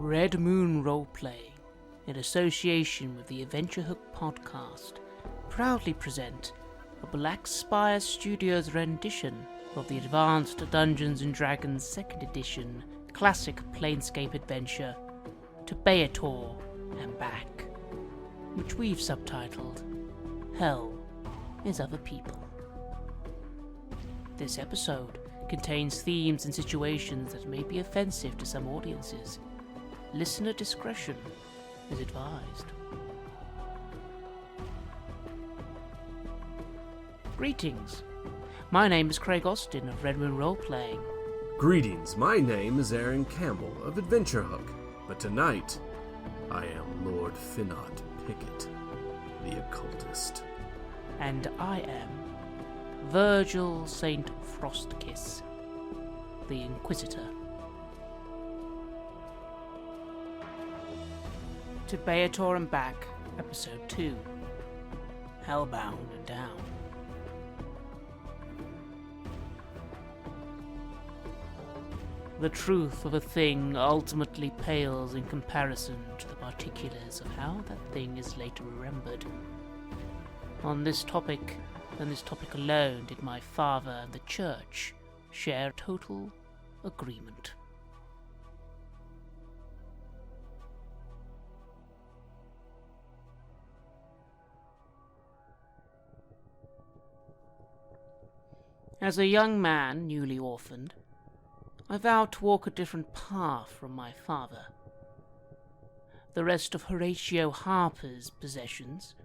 Red Moon Roleplay, in association with the Adventure Hook podcast, proudly present a Blackspire Studios rendition of the Advanced Dungeons & Dragons 2nd Edition classic Planescape adventure, To Beator and Back, which we've subtitled, Hell is Other People. This episode contains themes and situations that may be offensive to some audiences. Listener discretion is advised. Greetings. My name is Craig Austin of Red Moon Roleplaying. Greetings, my name is Aaron Campbell of Adventure Hook, but tonight I am Lord Finnot Pickett, the occultist. And I am Virgil St. Frostkiss, the Inquisitor. To Beator and Back, Episode 2, Hellbound and Down. The truth of a thing ultimately pales in comparison to the particulars of how that thing is later remembered. On this topic, and this topic alone, did my father and the church share total agreement. As a young man, newly orphaned, I vowed to walk a different path from my father. The rest of Horatio Harper's possessions,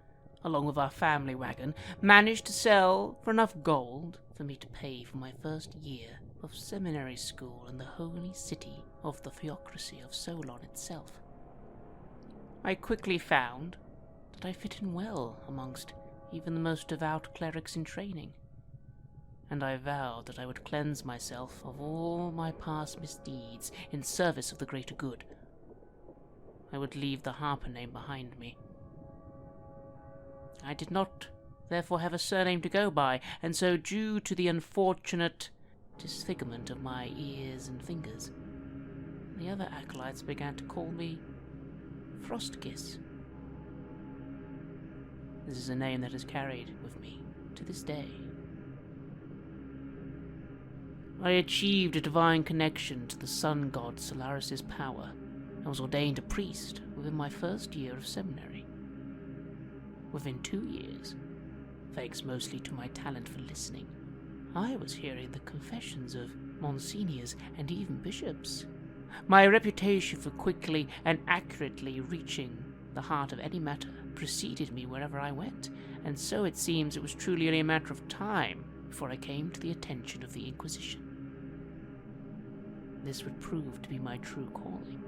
along with our family wagon, managed to sell for enough gold for me to pay for my first year of seminary school in the holy city of the theocracy of Solon itself. I quickly found that I fit in well amongst even the most devout clerics in training, and I vowed that I would cleanse myself of all my past misdeeds in service of the greater good. I would leave the Harper name behind me. I did not, therefore, have a surname to go by, and so, due to the unfortunate disfigurement of my ears and fingers, the other acolytes began to call me Frostkiss. This is a name that is carried with me to this day. I achieved a divine connection to the sun god Solaris' power and was ordained a priest within my first year of seminary. Within 2 years, thanks mostly to my talent for listening, I was hearing the confessions of monsignors and even bishops. My reputation for quickly and accurately reaching the heart of any matter preceded me wherever I went, and so it seems it was truly only a matter of time before I came to the attention of the Inquisition. This would prove to be my true calling.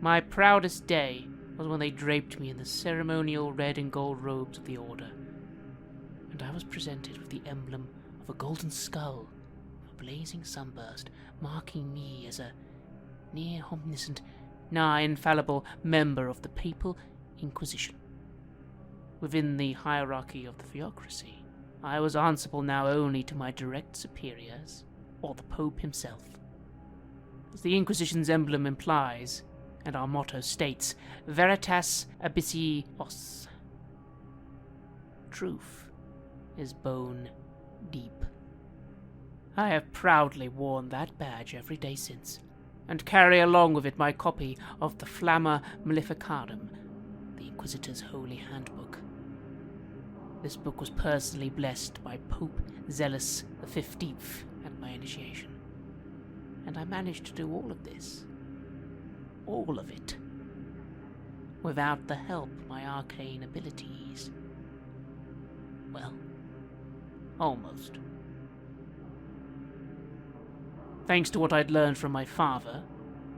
My proudest day was when they draped me in the ceremonial red and gold robes of the Order, and I was presented with the emblem of a golden skull, a blazing sunburst, marking me as a near omniscient, nigh infallible member of the Papal Inquisition. Within the hierarchy of the theocracy, I was answerable now only to my direct superiors, or the Pope himself. As the Inquisition's emblem implies, and our motto states, Veritas Abyssi Os. Truth is bone deep. I have proudly worn that badge every day since, and carry along with it my copy of the Flamma Maleficarum, the Inquisitor's holy handbook. This book was personally blessed by Pope Zealous XV at my initiation, and I managed to do all of this, all of it, without the help of my arcane abilities. Well, almost. Thanks to what I'd learned from my father,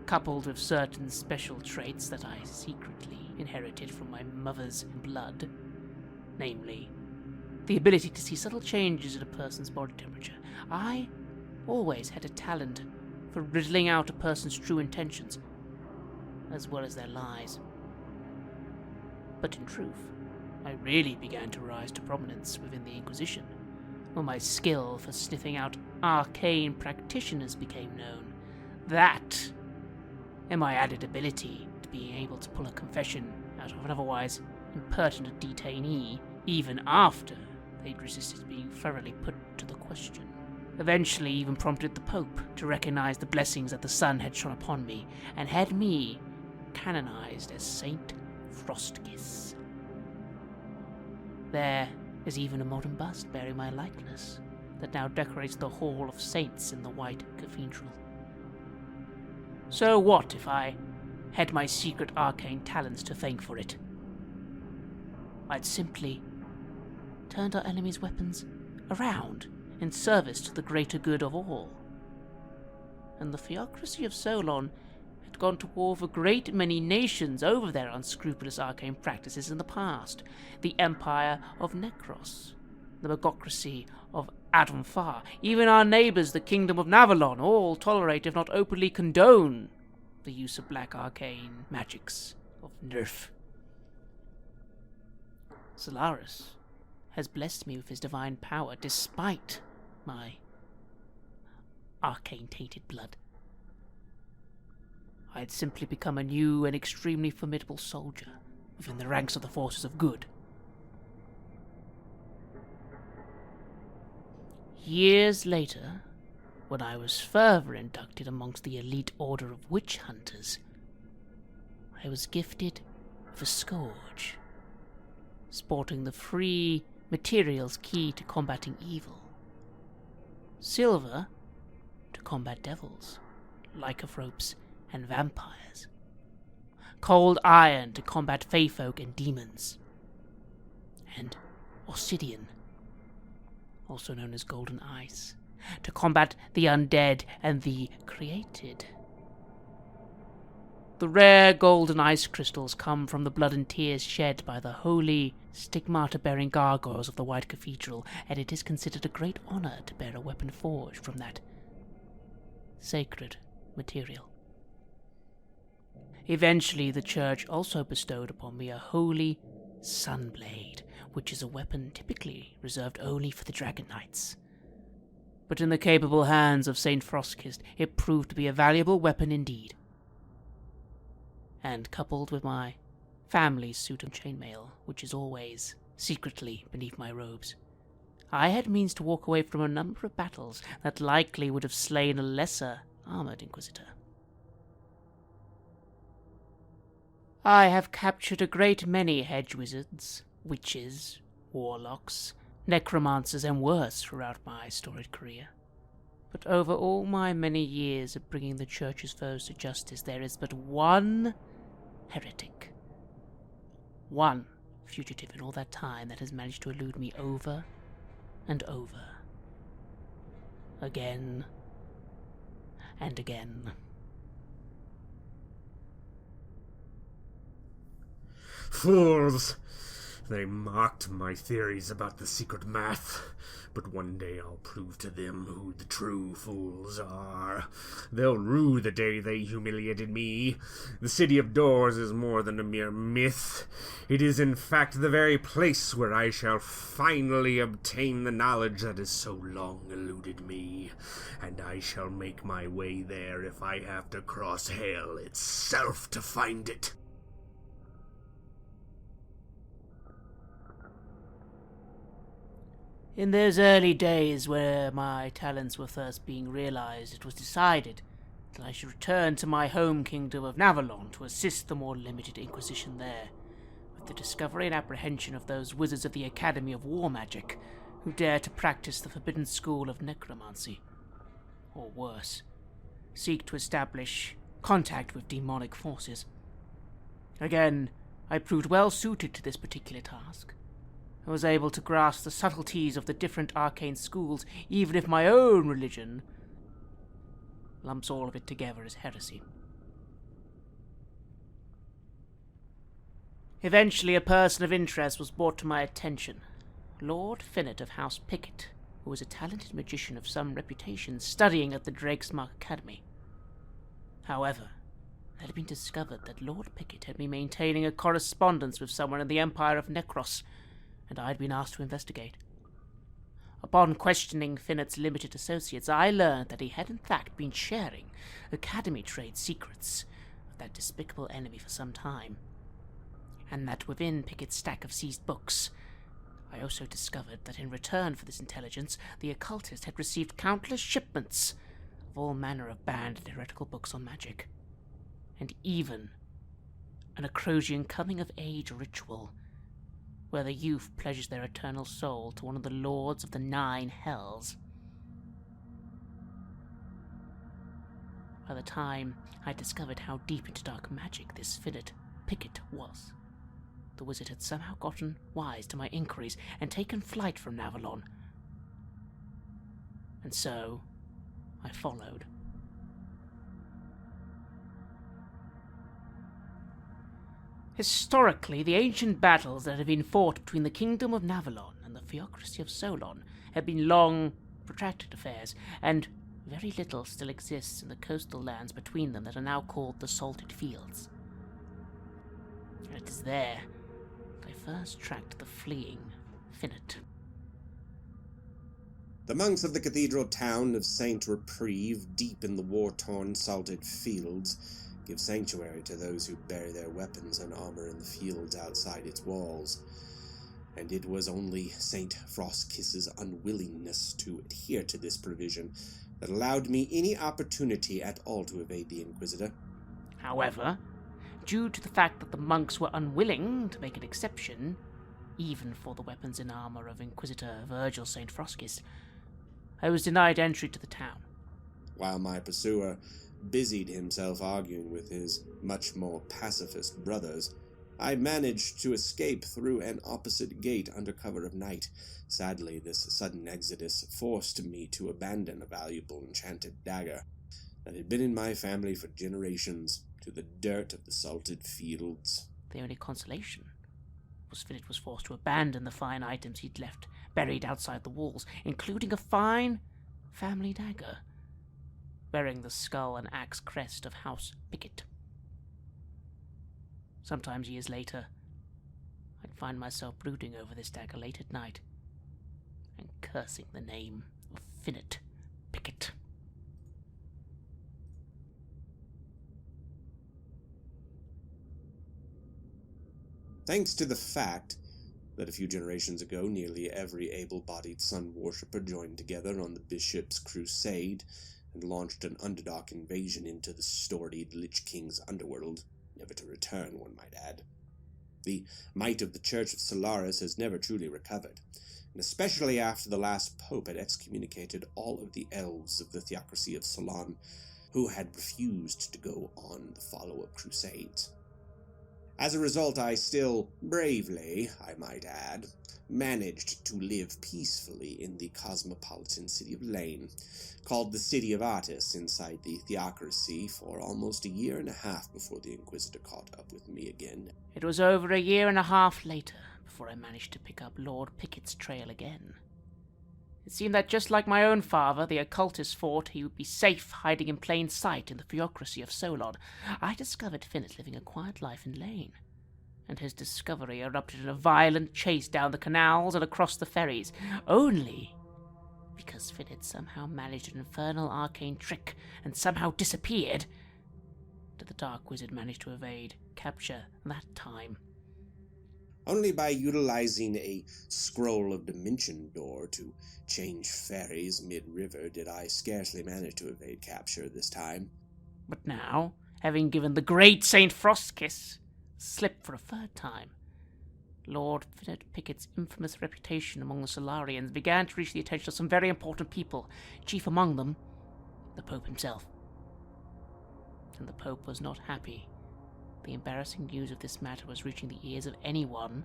coupled with certain special traits that I secretly inherited from my mother's blood, namely, the ability to see subtle changes in a person's body temperature, I always had a talent for riddling out a person's true intentions, as well as their lies. But in truth, I really began to rise to prominence within the Inquisition, when my skill for sniffing out arcane practitioners became known. That and my added ability to being able to pull a confession out of an otherwise impertinent detainee, even after they'd resisted being thoroughly put to the question. Eventually even prompted the Pope to recognize the blessings that the sun had shone upon me, and had me canonized as Saint Frostkiss. There is even a modern bust bearing my likeness that now decorates the Hall of Saints in the White Cathedral. So what if I had my secret arcane talents to thank for it? I'd simply turned our enemies' weapons around in service to the greater good of all. And the theocracy of Solon had gone to war with a great many nations over their unscrupulous arcane practices in the past. The Empire of Necros, the magocracy of Adonfar, even our neighbours, the Kingdom of Navalon, all tolerate, if not openly condone, the use of black arcane magics of Nerf. Solaris has blessed me with his divine power despite my arcane-tainted blood. I had simply become a new and extremely formidable soldier within the ranks of the forces of good. Years later, when I was further inducted amongst the elite order of witch hunters, I was gifted with a scourge, sporting the three materials key to combating evil: silver to combat devils, lycanthropes and vampires; cold iron to combat feyfolk and demons; and obsidian, also known as golden ice, to combat the undead and the created. The rare golden ice crystals come from the blood and tears shed by the holy, stigmata-bearing gargoyles of the White Cathedral, and it is considered a great honor to bear a weapon forged from that sacred material. Eventually, the church also bestowed upon me a holy sunblade, which is a weapon typically reserved only for the Dragon Knights. But in the capable hands of Saint Frostkiss, it proved to be a valuable weapon indeed. And coupled with my family's suit of chainmail, which is always secretly beneath my robes, I had means to walk away from a number of battles that likely would have slain a lesser armored inquisitor. I have captured a great many hedge wizards, witches, warlocks, necromancers, and worse throughout my storied career. But over all my many years of bringing the Church's foes to justice, there is but one heretic, one fugitive in all that time that has managed to elude me over and over, again and again. Fools! They mocked my theories about the secret math, but one day I'll prove to them who the true fools are. They'll rue the day they humiliated me. The City of Doors is more than a mere myth. It is in fact the very place where I shall finally obtain the knowledge that has so long eluded me, and I shall make my way there if I have to cross hell itself to find it. In those early days where my talents were first being realized, it was decided that I should return to my home kingdom of Navalon to assist the more limited Inquisition there, with the discovery and apprehension of those wizards of the Academy of War Magic who dare to practice the forbidden school of necromancy, or worse, seek to establish contact with demonic forces. Again, I proved well suited to this particular task. I was able to grasp the subtleties of the different arcane schools, even if my own religion lumps all of it together as heresy. Eventually, a person of interest was brought to my attention, Lord Finnet of House Pickett, who was a talented magician of some reputation studying at the Drakesmark Academy. However, it had been discovered that Lord Pickett had been maintaining a correspondence with someone in the Empire of Necros, and I had been asked to investigate. Upon questioning Finnet's limited associates, I learned that he had in fact been sharing Academy trade secrets of that despicable enemy for some time, and that within Pickett's stack of seized books, I also discovered that in return for this intelligence, the occultist had received countless shipments of all manner of banned and heretical books on magic, and even an Acrosian coming-of-age ritual, where the youth pledges their eternal soul to one of the lords of the 9 hells. By the time I discovered how deep into dark magic this Finnet Pickett was, the wizard had somehow gotten wise to my inquiries and taken flight from Navalon. And so I followed. Historically, the ancient battles that had been fought between the Kingdom of Navalon and the Theocracy of Solon had been long, protracted affairs, and very little still exists in the coastal lands between them that are now called the Salted Fields. And it is there that I first tracked the fleeing Finnet. The monks of the cathedral town of Saint Reprieve, deep in the war-torn Salted Fields, give sanctuary to those who bury their weapons and armor in the fields outside its walls. And it was only Saint Frostkiss's unwillingness to adhere to this provision that allowed me any opportunity at all to evade the Inquisitor. However, due to the fact that the monks were unwilling to make an exception, even for the weapons and armor of Inquisitor Virgil St. Frostkiss, I was denied entry to the town. While my pursuer busied himself arguing with his much more pacifist brothers, I managed to escape through an opposite gate under cover of night. Sadly, this sudden exodus forced me to abandon a valuable enchanted dagger that had been in my family for generations to the dirt of the Salted Fields. The only consolation was Finnet was forced to abandon the fine items he'd left buried outside the walls, including a fine family dagger bearing the skull and axe crest of House Pickett. Sometimes years later, I'd find myself brooding over this dagger late at night and cursing the name of Finnet Pickett. Thanks to the fact that a few generations ago nearly every able-bodied sun worshipper joined together on the Bishop's Crusade and launched an underdog invasion into the storied Lich King's underworld, never to return, one might add. The might of the Church of Solaris has never truly recovered, and especially after the last pope had excommunicated all of the elves of the Theocracy of Solon who had refused to go on the follow-up crusades. As a result, I still, bravely, I might add, managed to live peacefully in the cosmopolitan city of Lane, called the City of Artists, inside the Theocracy for almost a year and a half before the Inquisitor caught up with me again. It was over a year and a half later before I managed to pick up Lord Pickett's trail again. It seemed that just like my own father, the occultist thought he would be safe hiding in plain sight in the Theocracy of Solon. I discovered Finnet living a quiet life in Lane, and his discovery erupted in a violent chase down the canals and across the ferries, only because Finnet somehow managed an infernal arcane trick and somehow disappeared. Did the Dark Wizard manage to evade capture that time? Only by utilizing a scroll of dimension door to change ferries mid-river did I scarcely manage to evade capture this time. But now, having given the great St. Frostkiss slip for a third time, Lord Finnet Pickett's infamous reputation among the Solarians began to reach the attention of some very important people, chief among them the Pope himself. And the Pope was not happy. The embarrassing news of this matter was reaching the ears of anyone,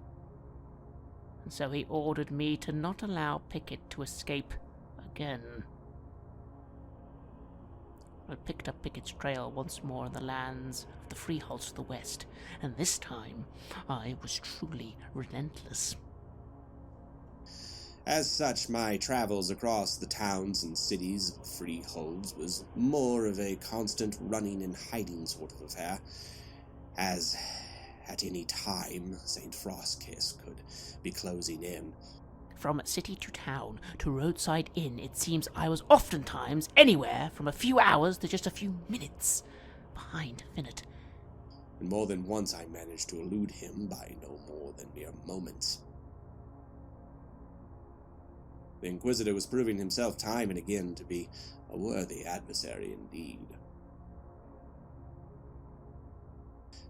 and so he ordered me to not allow Pickett to escape again. I picked up Pickett's trail once more in the lands of the freeholds to the west, and this time I was truly relentless. As such, my travels across the towns and cities of freeholds was more of a constant running and hiding sort of affair, as at any time St. Frostkiss could be closing in. From city to town to roadside inn, it seems I was oftentimes anywhere from a few hours to just a few minutes behind Finnet, and more than once I managed to elude him by no more than mere moments. The Inquisitor was proving himself time and again to be a worthy adversary indeed.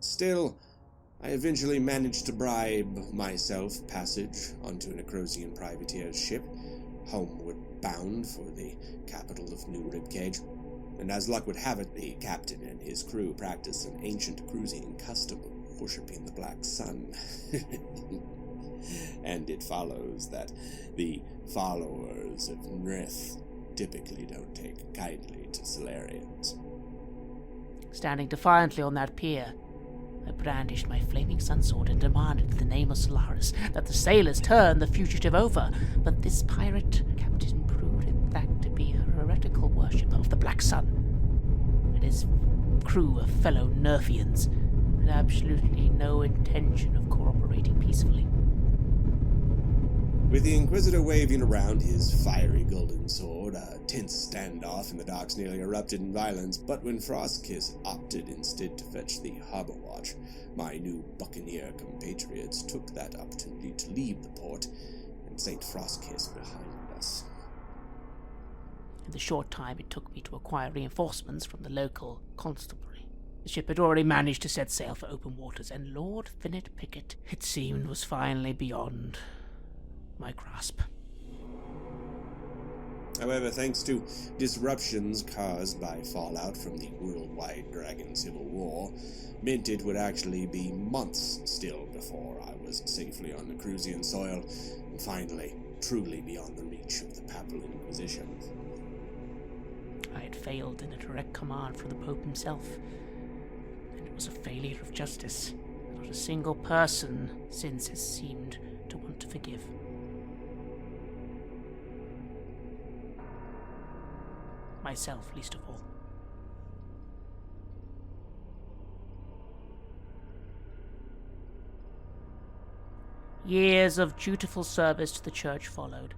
Still, I eventually managed to bribe myself passage onto an Necrosian privateer's ship, homeward bound for the capital of New Ribcage, and as luck would have it, the captain and his crew practiced an ancient Crusian custom of worshipping the Black Sun. And it follows that the followers of Nrith typically don't take kindly to Solarians. Standing defiantly on that pier, I brandished my flaming sunsword and demanded in the name of Solaris that the sailors turn the fugitive over, but this pirate captain proved in fact to be a heretical worshipper of the Black Sun, and his crew of fellow Nerfians had absolutely no intention of cooperating peacefully. With the Inquisitor waving around his fiery golden sword, a tense standoff in the docks nearly erupted in violence, but when Frostkiss opted instead to fetch the harbor watch, my new buccaneer compatriots took that opportunity to leave the port, and St. Frostkiss behind us. In the short time it took me to acquire reinforcements from the local constabulary, the ship had already managed to set sail for open waters, and Lord Finnet Pickett, it seemed, was finally beyond my grasp. However, thanks to disruptions caused by fallout from the worldwide Dragon Civil War, meant it would actually be months still before I was safely on Necrosian soil, and finally, truly beyond the reach of the Papal Inquisition. I had failed in a direct command from the Pope himself, and it was a failure of justice. Not a single person since has seemed to want to forgive. Myself, least of all. Years of dutiful service to the Church followed,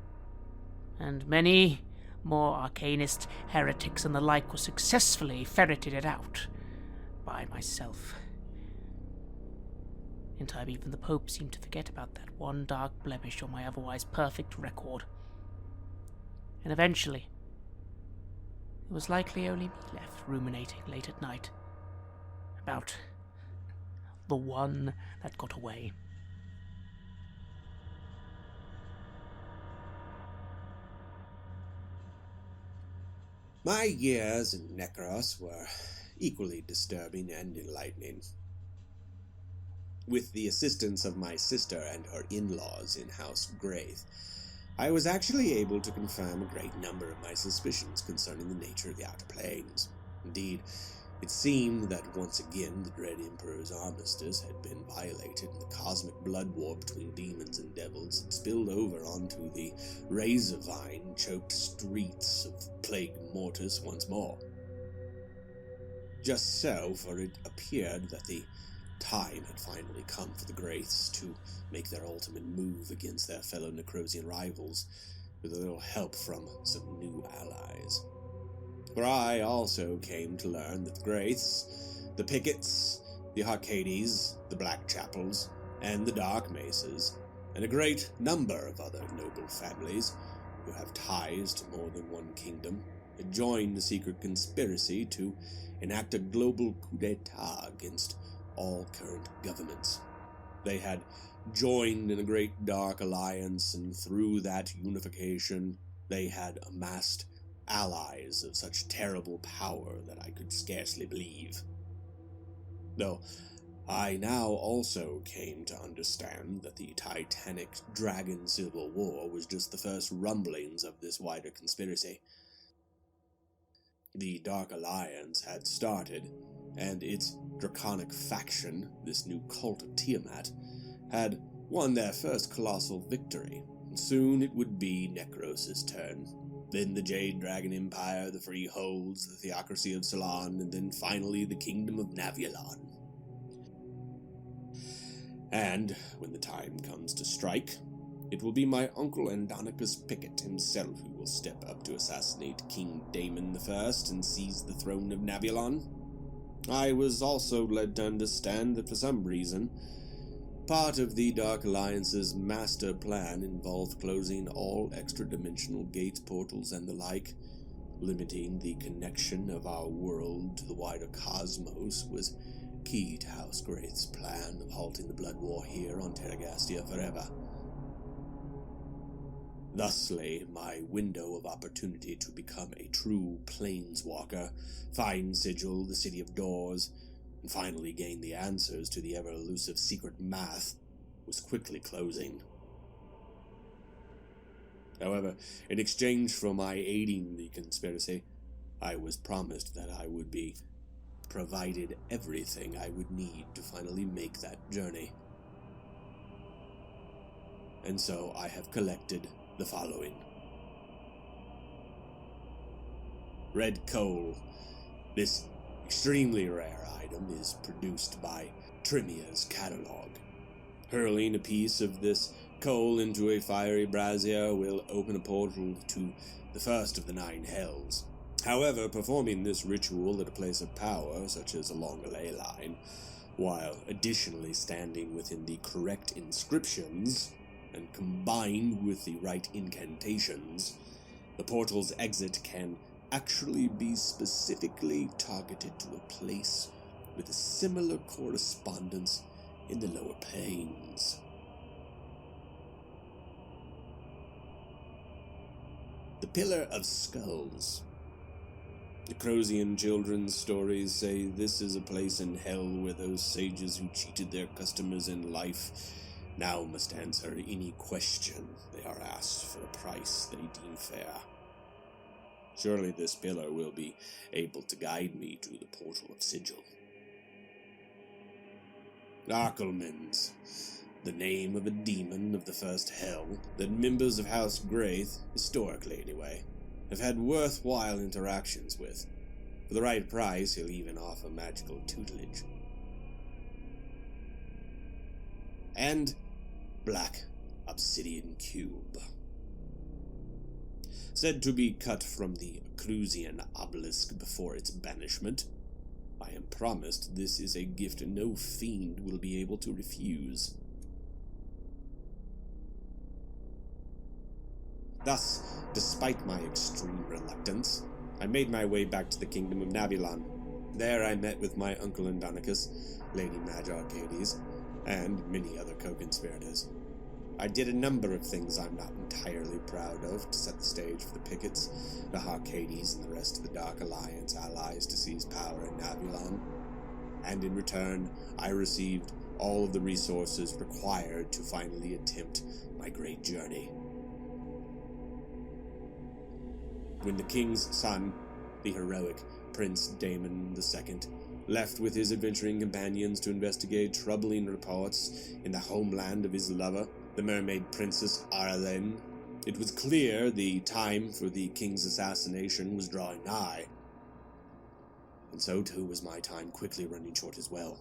and many more arcanist, heretics, and the like were successfully ferreted out by myself. In time, even the Pope seemed to forget about that one dark blemish on my otherwise perfect record. And eventually, it was likely only me left ruminating late at night about the one that got away. My years in Necros were equally disturbing and enlightening. With the assistance of my sister and her in-laws in House Graith, I was actually able to confirm a great number of my suspicions concerning the nature of the Outer Planes. Indeed, it seemed that once again the dread Emperor's armistice had been violated, and the cosmic blood war between demons and devils had spilled over onto the razor-vine-choked streets of Plague Mortis once more. Just so, for it appeared that the time had finally come for the Graiths to make their ultimate move against their fellow Necrosian rivals, with a little help from some new allies. For I also came to learn that the Graiths, the Pickets, the Arcades, the Blackchapels, and the Dark Maces, and a great number of other noble families who have ties to more than one kingdom, had joined the secret conspiracy to enact a global coup d'etat against all current governments. They had joined in a great dark alliance, and through that unification they had amassed allies of such terrible power that I could scarcely believe. Though I now also came to understand that the titanic Dragon Civil War was just the first rumblings of this wider conspiracy. The Dark Alliance had started, and its draconic faction, this new cult of Tiamat, had won their first colossal victory, and soon it would be Necros' turn. Then the Jade Dragon Empire, the Freeholds, the Theocracy of Ceylon, and then finally the Kingdom of Naviolon. And when the time comes to strike, it will be my uncle Andronicus Pickett himself who will step up to assassinate King Daemon I and seize the throne of Naviolon. I was also led to understand that for some reason, part of the Dark Alliance's master plan involved closing all extra-dimensional gates, portals, and the like. Limiting the connection of our world to the wider cosmos was key to House Graith's plan of halting the blood war here on Terragastia forever. Thus lay my window of opportunity to become a true planeswalker, find Sigil, the City of Doors, and finally gain the answers to the ever-elusive secret math was quickly closing. However, in exchange for my aiding the conspiracy, I was promised that I would be provided everything I would need to finally make that journey. And so I have collected the following. Red coal. This extremely rare item is produced by Trimia's catalog. Hurling a piece of this coal into a fiery brazier will open a portal to the first of the 9 hells. However, performing this ritual at a place of power, such as along a ley line, while additionally standing within the correct inscriptions, and combined with the right incantations, the portal's exit can actually be specifically targeted to a place with a similar correspondence in the lower planes. The Pillar of Skulls. The Crosian children's stories say this is a place in hell where those sages who cheated their customers in life now must answer any question they are asked for a price they deem fair. Surely this pillar will be able to guide me to the portal of Sigil. Arkelmans, the name of a demon of the first hell that members of House Graith, historically anyway, have had worthwhile interactions with. For the right price, he'll even offer magical tutelage. And Black Obsidian Cube. Said to be cut from the Crosian obelisk before its banishment, I am promised this is a gift no fiend will be able to refuse. Thus, despite my extreme reluctance, I made my way back to the kingdom of Navilon. There I met with my uncle Andronicus, Lady Madge Arcades, and many other co-conspirators. I did a number of things I'm not entirely proud of to set the stage for the Pickets, the Arcades, and the rest of the Dark Alliance allies to seize power in Navilon. And in return, I received all of the resources required to finally attempt my great journey. When the king's son, the heroic Prince Daemon II, left with his adventuring companions to investigate troubling reports in the homeland of his lover, the mermaid princess Arlen, it was clear the time for the king's assassination was drawing nigh. And so too was my time quickly running short as well.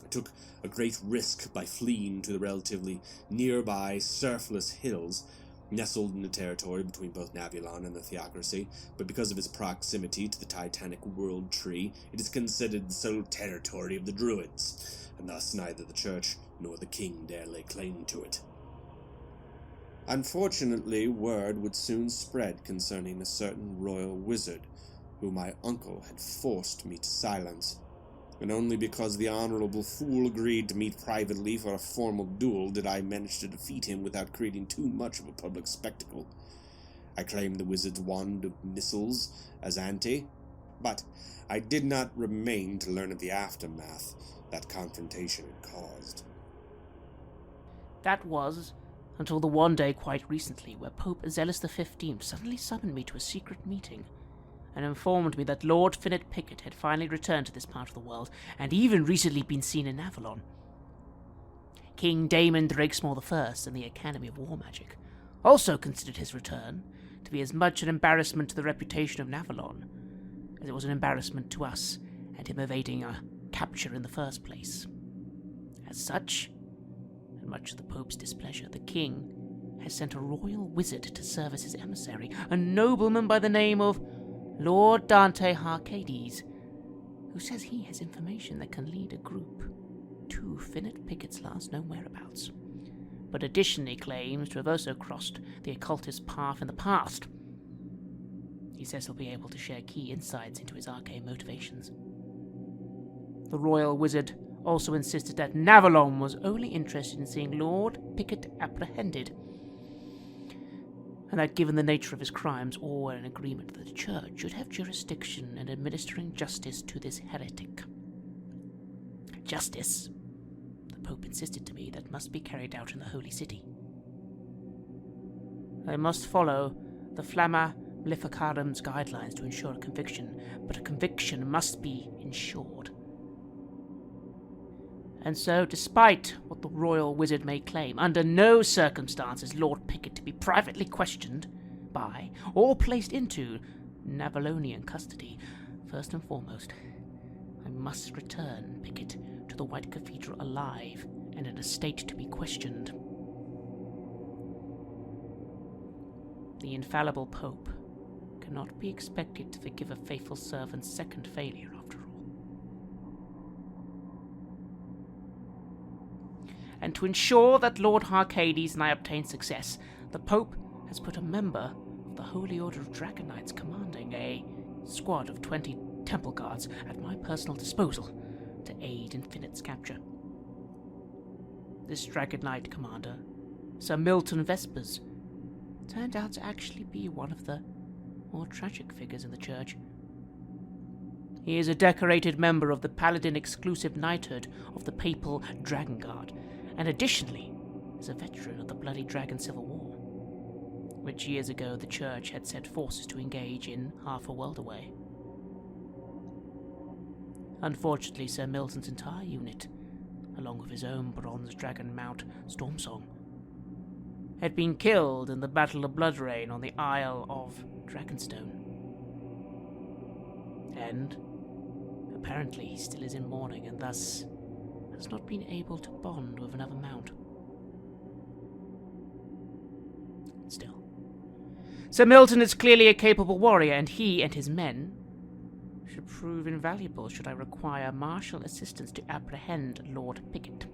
I took a great risk by fleeing to the relatively nearby surfless hills nestled in the territory between both Navilon and the Theocracy, but because of its proximity to the Titanic World Tree, it is considered the sole territory of the Druids, and thus neither the Church nor the King dare lay claim to it. Unfortunately, word would soon spread concerning a certain royal wizard, who my uncle had forced me to silence, and only because the honorable fool agreed to meet privately for a formal duel did I manage to defeat him without creating too much of a public spectacle. I claimed the wizard's wand of missiles as ante, but I did not remain to learn of the aftermath that confrontation had caused. That was until the one day quite recently where Pope Zealous XV suddenly summoned me to a secret meeting and informed me that Lord Finnet Pickett had finally returned to this part of the world, and even recently been seen in Avalon. King Daemon Drakesmore I and the Academy of War Magic also considered his return to be as much an embarrassment to the reputation of Navalon as it was an embarrassment to us and him evading our capture in the first place. As such, and much to the Pope's displeasure, the king has sent a royal wizard to serve as his emissary, a nobleman by the name of Lord Dante Arcades, who says he has information that can lead a group to Finnet Pickett's last known whereabouts, but additionally claims to have also crossed the occultist path in the past. He says he'll be able to share key insights into his arcane motivations. The royal wizard also insisted that Navalon was only interested in seeing Lord Pickett apprehended, and that given the nature of his crimes, all were in agreement that the Church should have jurisdiction in administering justice to this heretic. Justice, the Pope insisted to me, that must be carried out in the Holy City. I must follow the Flamma Maleficarum's guidelines to ensure a conviction, but a conviction must be ensured. And so, despite what the royal wizard may claim, under no circumstances Lord Pickett to be privately questioned by, or placed into, Navalonian custody. First and foremost, I must return Pickett to the White Cathedral alive and in a state to be questioned. The infallible Pope cannot be expected to forgive a faithful servant's second failure, after all. And to ensure that Lord Harcades and I obtain success, the Pope has put a member of the Holy Order of Dragon Knights commanding a squad of 20 temple guards at my personal disposal to aid in Finnet's capture. This Dragon Knight commander, Sir Milton Vespers, turned out to actually be one of the more tragic figures in the Church. He is a decorated member of the Paladin-exclusive knighthood of the Papal Dragon Guard, and additionally is a veteran of the Bloody Dragon Civil War, which years ago the Church had sent forces to engage in half a world away. Unfortunately, Sir Milton's entire unit, along with his own bronze dragon mount Stormsong, had been killed in the Battle of Bloodrain on the Isle of Dragonstone. And apparently he still is in mourning and thus has not been able to bond with another mount. Still, Sir Milton is clearly a capable warrior, and he and his men should prove invaluable should I require martial assistance to apprehend Lord Pickett.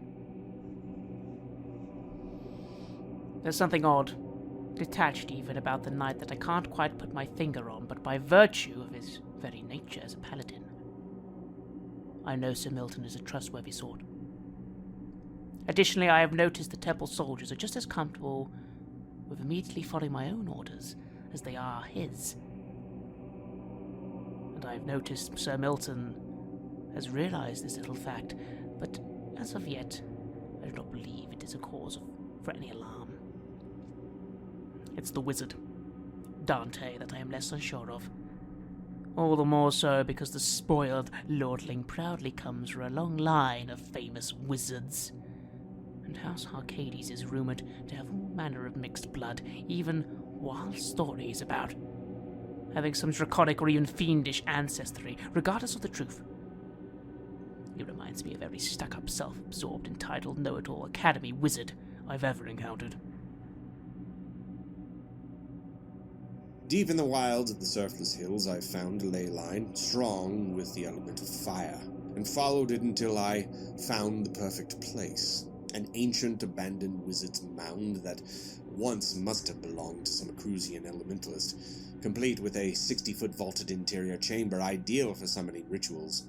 There's something odd, detached even, about the knight that I can't quite put my finger on, but by virtue of his very nature as a paladin, I know Sir Milton is a trustworthy sort. Additionally, I have noticed the temple soldiers are just as comfortable with immediately following my own orders as they are his. And I have noticed Sir Milton has realized this little fact, but as of yet, I do not believe it is a cause for any alarm. It's the wizard, Dante, that I am less unsure of. All the more so because the spoiled lordling proudly comes from a long line of famous wizards, and House Harcades is rumoured to have all manner of mixed blood, even wild stories about having some draconic or even fiendish ancestry, regardless of the truth. He reminds me of every stuck-up, self-absorbed, entitled, know-it-all academy wizard I've ever encountered. Deep in the wilds of the Surfless Hills, I found a ley line strong with the element of fire, and followed it until I found the perfect place. An ancient, abandoned wizard's mound that once must have belonged to some Cruzian elementalist, complete with a 60-foot vaulted interior chamber ideal for summoning rituals.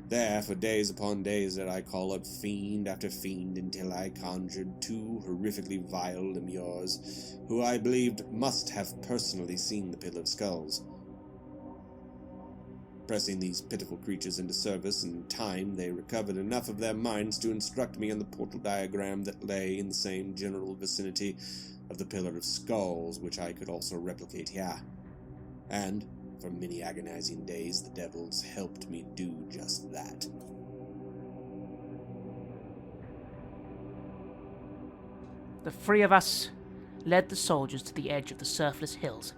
There, for days upon days, did I call up fiend after fiend until I conjured two horrifically vile lemures, who I believed must have personally seen the Pillar of Skulls. Pressing these pitiful creatures into service, in time they recovered enough of their minds to instruct me on the portal diagram that lay in the same general vicinity of the Pillar of Skulls, which I could also replicate here. And for many agonizing days, the devils helped me do just that. The three of us led the soldiers to the edge of the Surfless Hills,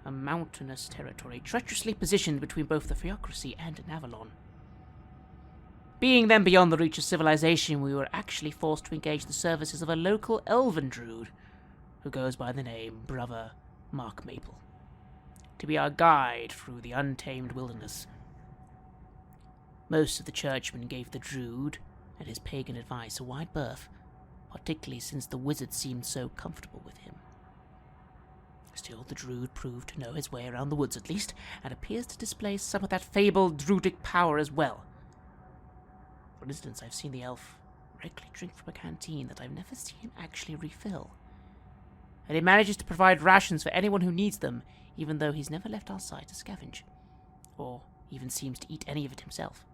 a mountainous territory treacherously positioned between both the Theocracy and Navalon. Being then beyond the reach of civilization, we were actually forced to engage the services of a local elven druid, who goes by the name Brother Mark Maple, to be our guide through the untamed wilderness. Most of the churchmen gave the druid and his pagan advice a wide berth, particularly since the wizard seemed so comfortable with him. Still, the druid proved to know his way around the woods at least, and appears to display some of that fabled druidic power as well. For instance, I've seen the elf regularly drink from a canteen that I've never seen him actually refill. And he manages to provide rations for anyone who needs them, even though he's never left our side to scavenge, or even seems to eat any of it himself.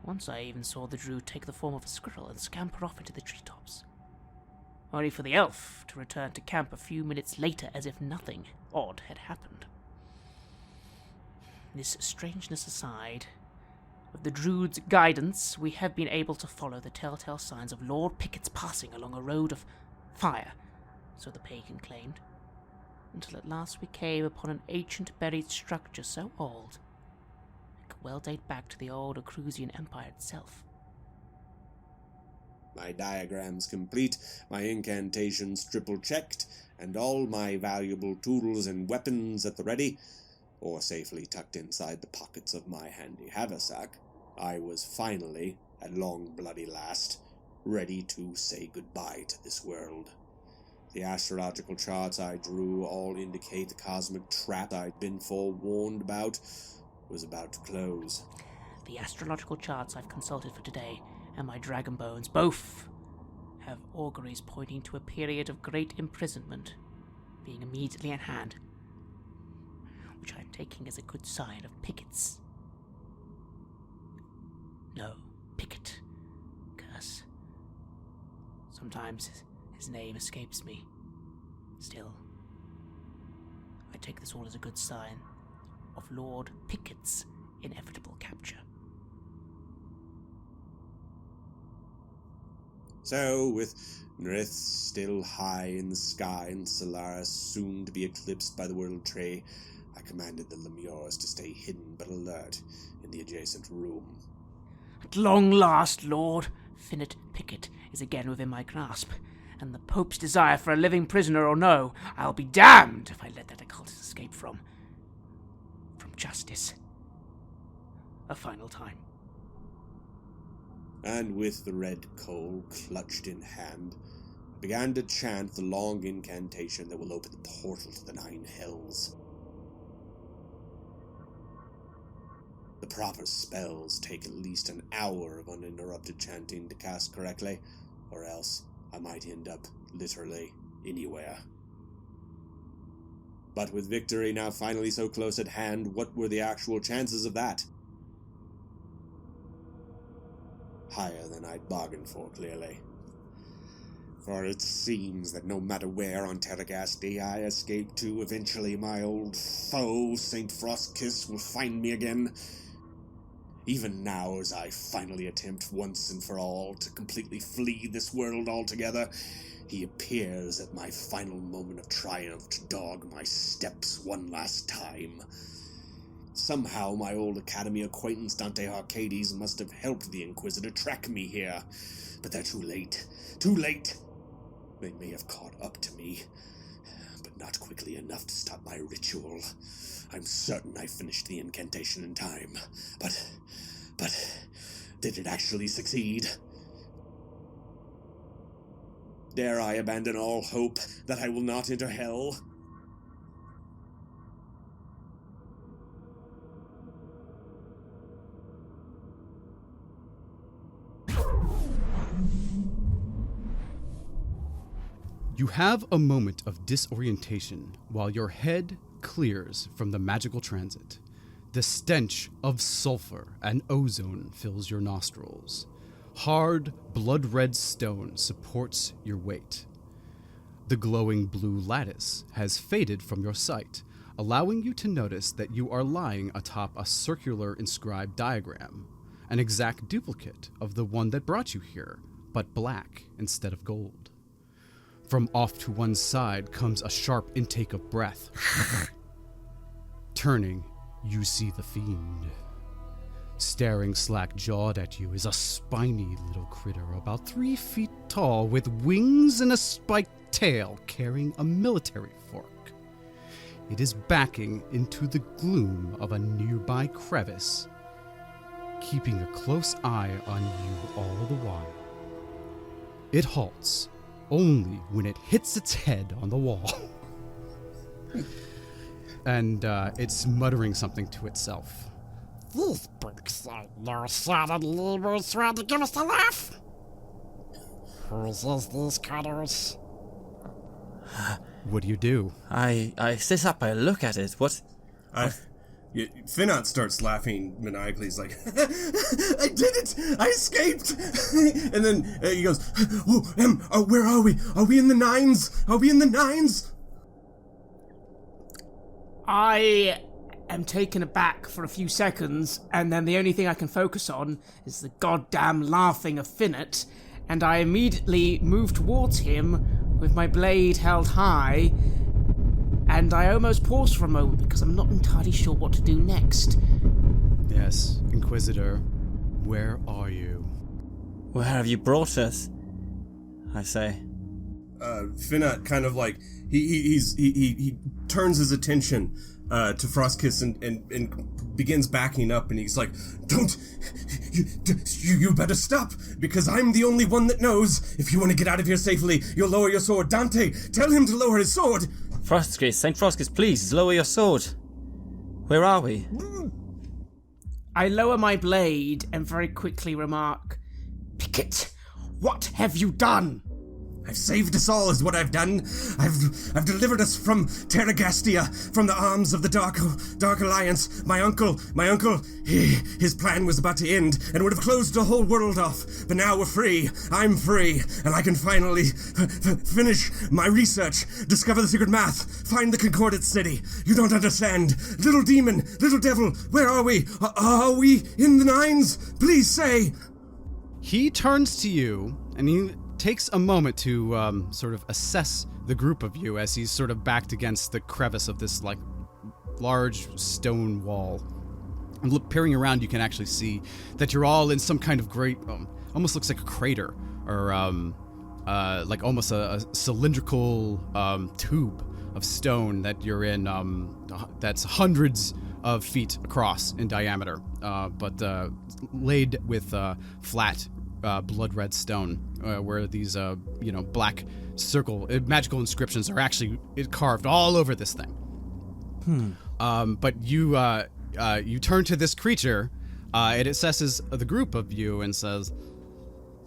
Once I even saw the druid take the form of a squirrel and scamper off into the treetops, only for the elf to return to camp a few minutes later as if nothing odd had happened. This strangeness aside, with the druid's guidance, we have been able to follow the telltale signs of Lord Pickett's passing along a road of fire, so the pagan claimed, until at last we came upon an ancient buried structure so old it could well date back to the old Etruscan Empire itself. My diagrams complete, my incantations triple-checked, and all my valuable tools and weapons at the ready, or safely tucked inside the pockets of my handy haversack, I was finally, at long bloody last, ready to say goodbye to this world. The astrological charts I drew all indicate the cosmic trap I'd been forewarned about was about to close. The astrological charts I've consulted for today and my dragon bones both have auguries pointing to a period of great imprisonment being immediately at hand, which I'm taking as a good sign of Pickett's. No, Pickett. Curse. Sometimes his name escapes me. Still, I take this all as a good sign of Lord Pickett's inevitable capture. So, with Nrith still high in the sky and Solaris soon to be eclipsed by the world tree, I commanded the Lemures to stay hidden but alert in the adjacent room. At long last, Lord Finnet Pickett is again within my grasp, and the Pope's desire for a living prisoner or no, I'll be damned if I let that occultist escape from justice. A final time. And with the red coal clutched in hand, I began to chant the long incantation that will open the portal to the 9 hells. The proper spells take at least an hour of uninterrupted chanting to cast correctly, or else I might end up literally anywhere. But with victory now finally so close at hand, what were the actual chances of that? Higher than I'd bargained for, clearly. For it seems that no matter where on Terragasti I escape to, eventually my old foe, St. Frostkiss, will find me again. Even now, as I finally attempt once and for all to completely flee this world altogether, he appears at my final moment of triumph to dog my steps one last time. Somehow my old academy acquaintance Dante Arcades must have helped the Inquisitor track me here, but they're too late. Too late! They may have caught up to me, but not quickly enough to stop my ritual. I'm certain I finished the incantation in time, but did it actually succeed? Dare I abandon all hope that I will not enter hell? You have a moment of disorientation while your head clears from the magical transit. The stench of sulfur and ozone fills your nostrils. Hard, blood-red stone supports your weight. The glowing blue lattice has faded from your sight, allowing you to notice that you are lying atop a circular inscribed diagram, an exact duplicate of the one that brought you here, but black instead of gold. From off to one side comes a sharp intake of breath. Turning, you see the fiend. Staring slack-jawed at you is a spiny little critter about 3 feet tall with wings and a spiked tail carrying a military fork. It is backing into the gloom of a nearby crevice keeping a close eye on you all the while. It halts only when it hits its head on the wall. And it's muttering something to itself. These books are no suddenly was trying to give us a laugh. Whose is these critters? What do you do? I sit up, I look at it. What? Finot starts laughing maniacally. He's like, I did it! I escaped! And then he goes, where are we? Are we in the nines? Are we in the nines? I am taken aback for a few seconds, and then the only thing I can focus on is the goddamn laughing of Finot, and I immediately move towards him with my blade held high, and I almost pause for a moment because I'm not entirely sure what to do next. Yes, Inquisitor, where are you? Where have you brought us? I say. Finot kind of like he turns his attention to Frostkiss and begins backing up, and he's like, "Don't you better stop, because I'm the only one that knows. If you want to get out of here safely, you'll lower your sword. Dante, tell him to lower his sword." Frostkiss, Saint Frostkiss, please lower your sword. Where are we? I lower my blade and very quickly remark, "Pickett, what have you done?" I've saved us all, is what I've done. I've delivered us from Terragastia, from the arms of the Dark Alliance. My uncle, his plan was about to end and would have closed the whole world off. But now we're free. I'm free, and I can finally finish my research, discover the secret math, find the Concordate City. You don't understand. Little demon, little devil, where are we? Are we in the nines? Please say. He turns to you, and he takes a moment to sort of assess the group of you as he's sort of backed against the crevice of this like large stone wall. And peering around, you can actually see that you're all in some kind of great, almost looks like a crater, or like almost a cylindrical tube of stone that you're in, that's hundreds of feet across in diameter, but laid with flat blood red stone, where these black circle magical inscriptions are actually carved all over this thing. But you turn to this creature. It assesses the group of you and says,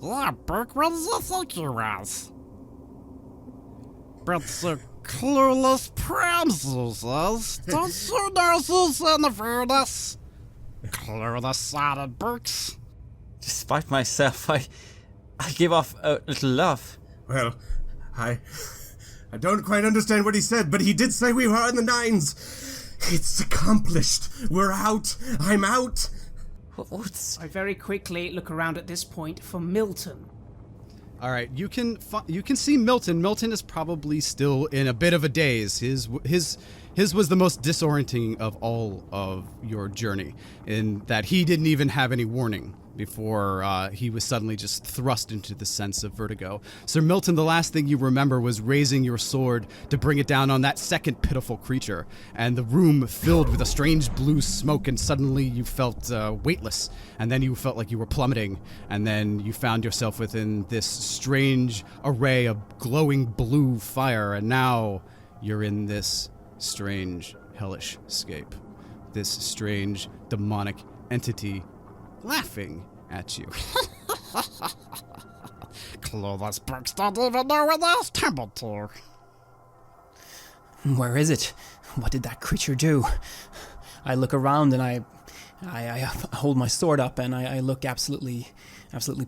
Yeah, Burke, what does you think you was? But the clueless Pramses, don't you know who's in the furnace? Clueless-sided Burks. Despite myself, I give off a little laugh. Well, I don't quite understand what he said, but he did say we were in the nines. It's accomplished. We're out. I'm out. What's... I very quickly look around at this point for Milton. all right, you can see Milton. Milton is probably still in a bit of a daze. His was the most disorienting of all of your journey, in that he didn't even have any warning before he was suddenly just thrust into the sense of vertigo. Sir Milton, the last thing you remember was raising your sword to bring it down on that second pitiful creature, and the room filled with a strange blue smoke, and suddenly you felt weightless, and then you felt like you were plummeting, and then you found yourself within this strange array of glowing blue fire, and now you're in this strange hellish scape. This strange demonic entity laughing at you. Clueless Burks don't even know where there's temple to. Where is it? What did that creature do? I look around and I hold my sword up and I look absolutely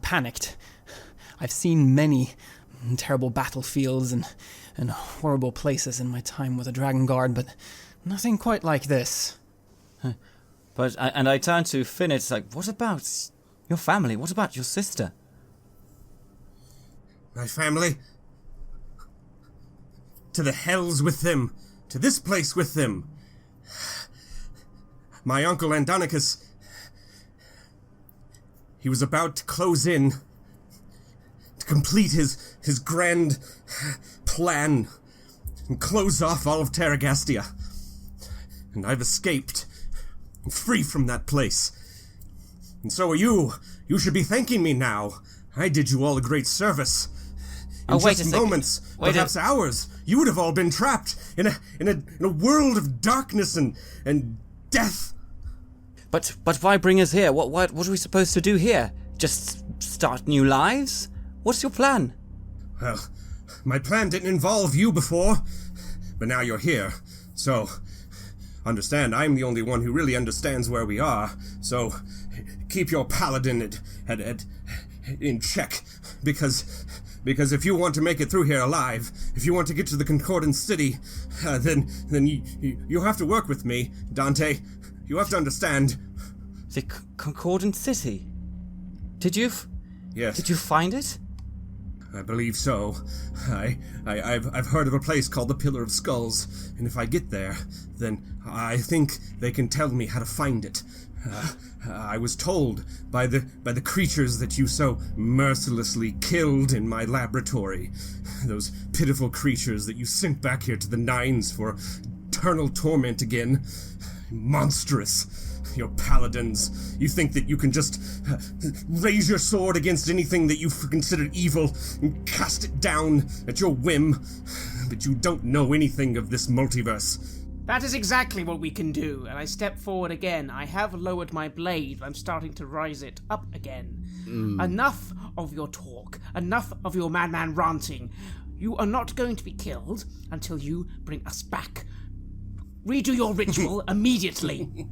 panicked. I've seen many terrible battlefields and horrible places in my time with a Dragon Guard, but nothing quite like this. But I turn to Finn. It's like, what about your family? What about your sister? My family? To the hells with them. To this place with them. My uncle Andronicus, he was about to close in, to complete his grand plan and close off all of Terragastia. And I've escaped, free from that place. And so are you. You should be thanking me now. I did you all a great service. In wait a just second. moments, Wait perhaps hours, you would have all been trapped in a world of darkness and death. But why bring us here? What are we supposed to do here? Just start new lives? What's your plan? Well, my plan didn't involve you before, but now you're here. So, understand, I'm the only one who really understands where we are. So, keep your paladin in check, because if you want to make it through here alive, if you want to get to the Concordant City, then you have to work with me, Dante. You have to understand. The Concordant City? Yes. Did you find it? I believe so. I've heard of a place called the Pillar of Skulls, and if I get there, then I think they can tell me how to find it. I was told by the creatures that you so mercilessly killed in my laboratory. Those pitiful creatures that you sent back here to the Nines for eternal torment again. Monstrous. Your paladins. You think that you can just raise your sword against anything that you've considered evil and cast it down at your whim. But you don't know anything of this multiverse. That is exactly what we can do, and I step forward again. I have lowered my blade, but I'm starting to rise it up again. Enough of your talk. Enough of your madman ranting. You are not going to be killed until you bring us back. Redo your ritual immediately.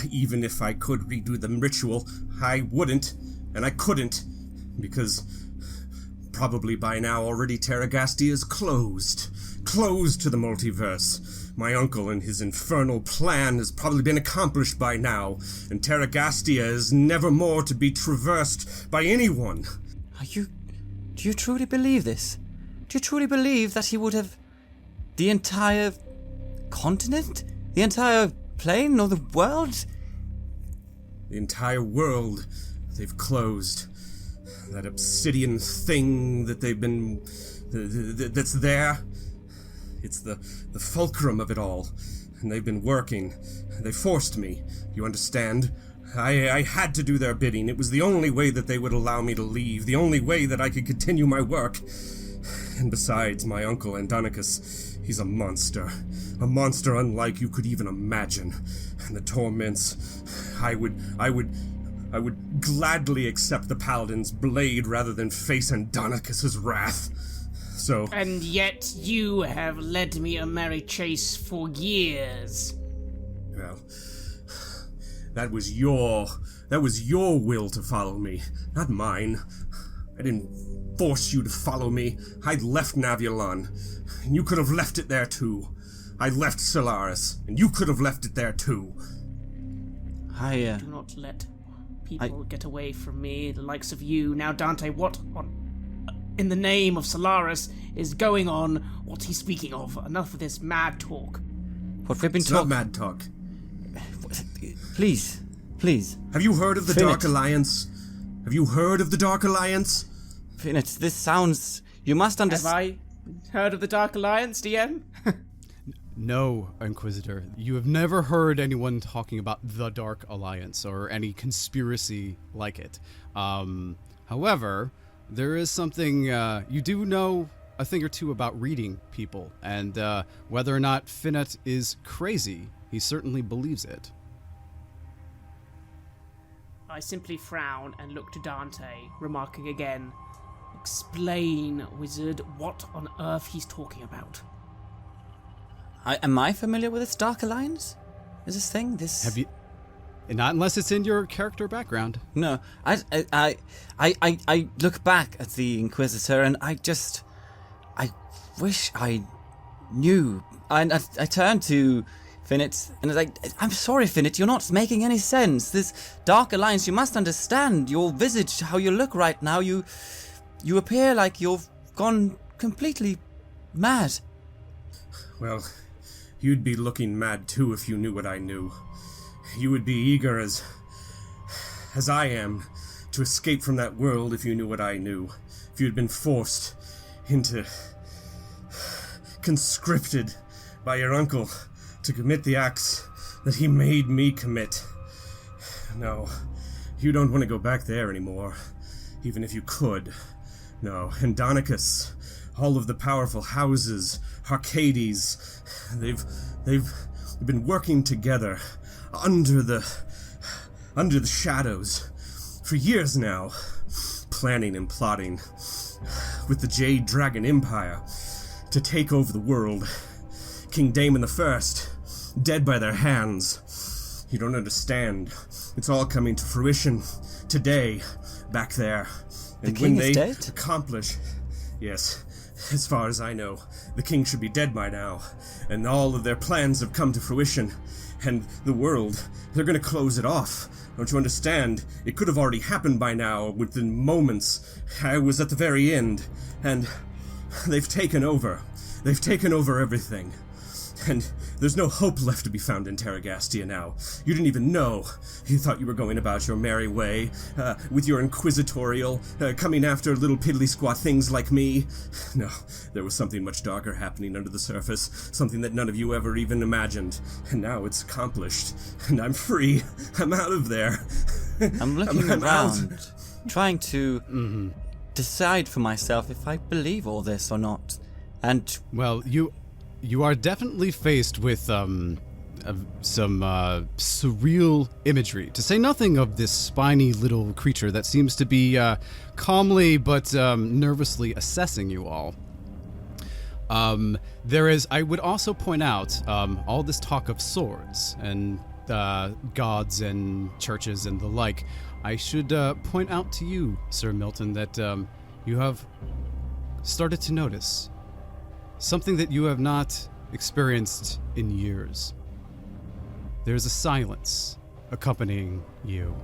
Even if I could redo the ritual, I wouldn't, and I couldn't, because probably by now already Terragastia is closed to the multiverse. My uncle and his infernal plan has probably been accomplished by now, and Terragastia is never more to be traversed by anyone. Do you truly believe this? Do you truly believe that he would have the entire continent? The entire plane or the world? The entire world they've closed. That obsidian thing that they've been... that's there. It's the fulcrum of it all. And they've been working. They forced me. You understand? I had to do their bidding. It was the only way that they would allow me to leave. The only way that I could continue my work. And besides, my uncle Andronicus, he's a monster. A monster unlike you could even imagine. And the torments... I would gladly accept the Paladin's blade rather than face Andronicus's wrath. So... And yet you have led me a merry chase for years. Well... That was your will to follow me, not mine. I didn't force you to follow me. I left Navulon, and you could have left it there too. I left Solaris, and you could have left it there too. Do not let people get away from me, the likes of you. Now, Dante, what in the name of Solaris is going on? What's he speaking of? Enough of this mad talk. What we've been It's not mad talk. Please. Have you heard of the Dark Alliance? Have you heard of the Dark Alliance? Finnet, this sounds... You must understand... Have I heard of the Dark Alliance, DM? No, Inquisitor. You have never heard anyone talking about the Dark Alliance or any conspiracy like it. However, there is something you do know a thing or two about reading people, and whether or not Finnet is crazy, he certainly believes it. I simply frown and look to Dante, remarking again, "Explain, wizard, what on earth he's talking about." Am I familiar with this Dark Alliance? Is this thing? Have you? Not unless it's in your character background. No, I look back at the Inquisitor and I wish I knew. And I turn to Finnet and it's like, I'm sorry, Finnet, you're not making any sense. This Dark Alliance, you must understand your visage, how you look right now. You appear like you've gone completely mad. Well, you'd be looking mad too if you knew what I knew. You would be eager as I am to escape from that world if you knew what I knew. If you had been forced into... conscripted by your uncle to commit the acts that he made me commit. No, you don't want to go back there anymore, even if you could. No, Indonicus, all of the powerful houses, Arcades, they've been working together under the shadows for years now, planning and plotting with the Jade Dragon Empire to take over the world. King Damon I, dead by their hands. You don't understand. It's all coming to fruition today, back there. And the king when is they dead? accomplish, yes, as far as I know, the king should be dead by now, and all of their plans have come to fruition. And the world, they're gonna close it off. Don't you understand? It could have already happened by now, within moments. I was at the very end, and they've taken over. They've taken over everything. And there's no hope left to be found in Terragastia now. You didn't even know. You thought you were going about your merry way, with your inquisitorial, coming after little piddly-squat things like me. No, there was something much darker happening under the surface, something that none of you ever even imagined. And now it's accomplished, and I'm free. I'm out of there. I'm looking I'm around, out. trying to decide for myself if I believe all this or not. And Well, you are definitely faced with some surreal imagery, to say nothing of this spiny little creature that seems to be calmly but nervously assessing you all. There is, I would also point out, all this talk of swords and gods and churches and the like. I should point out to you, Sir Milton, that you have started to notice something that you have not experienced in years. There's a silence accompanying you.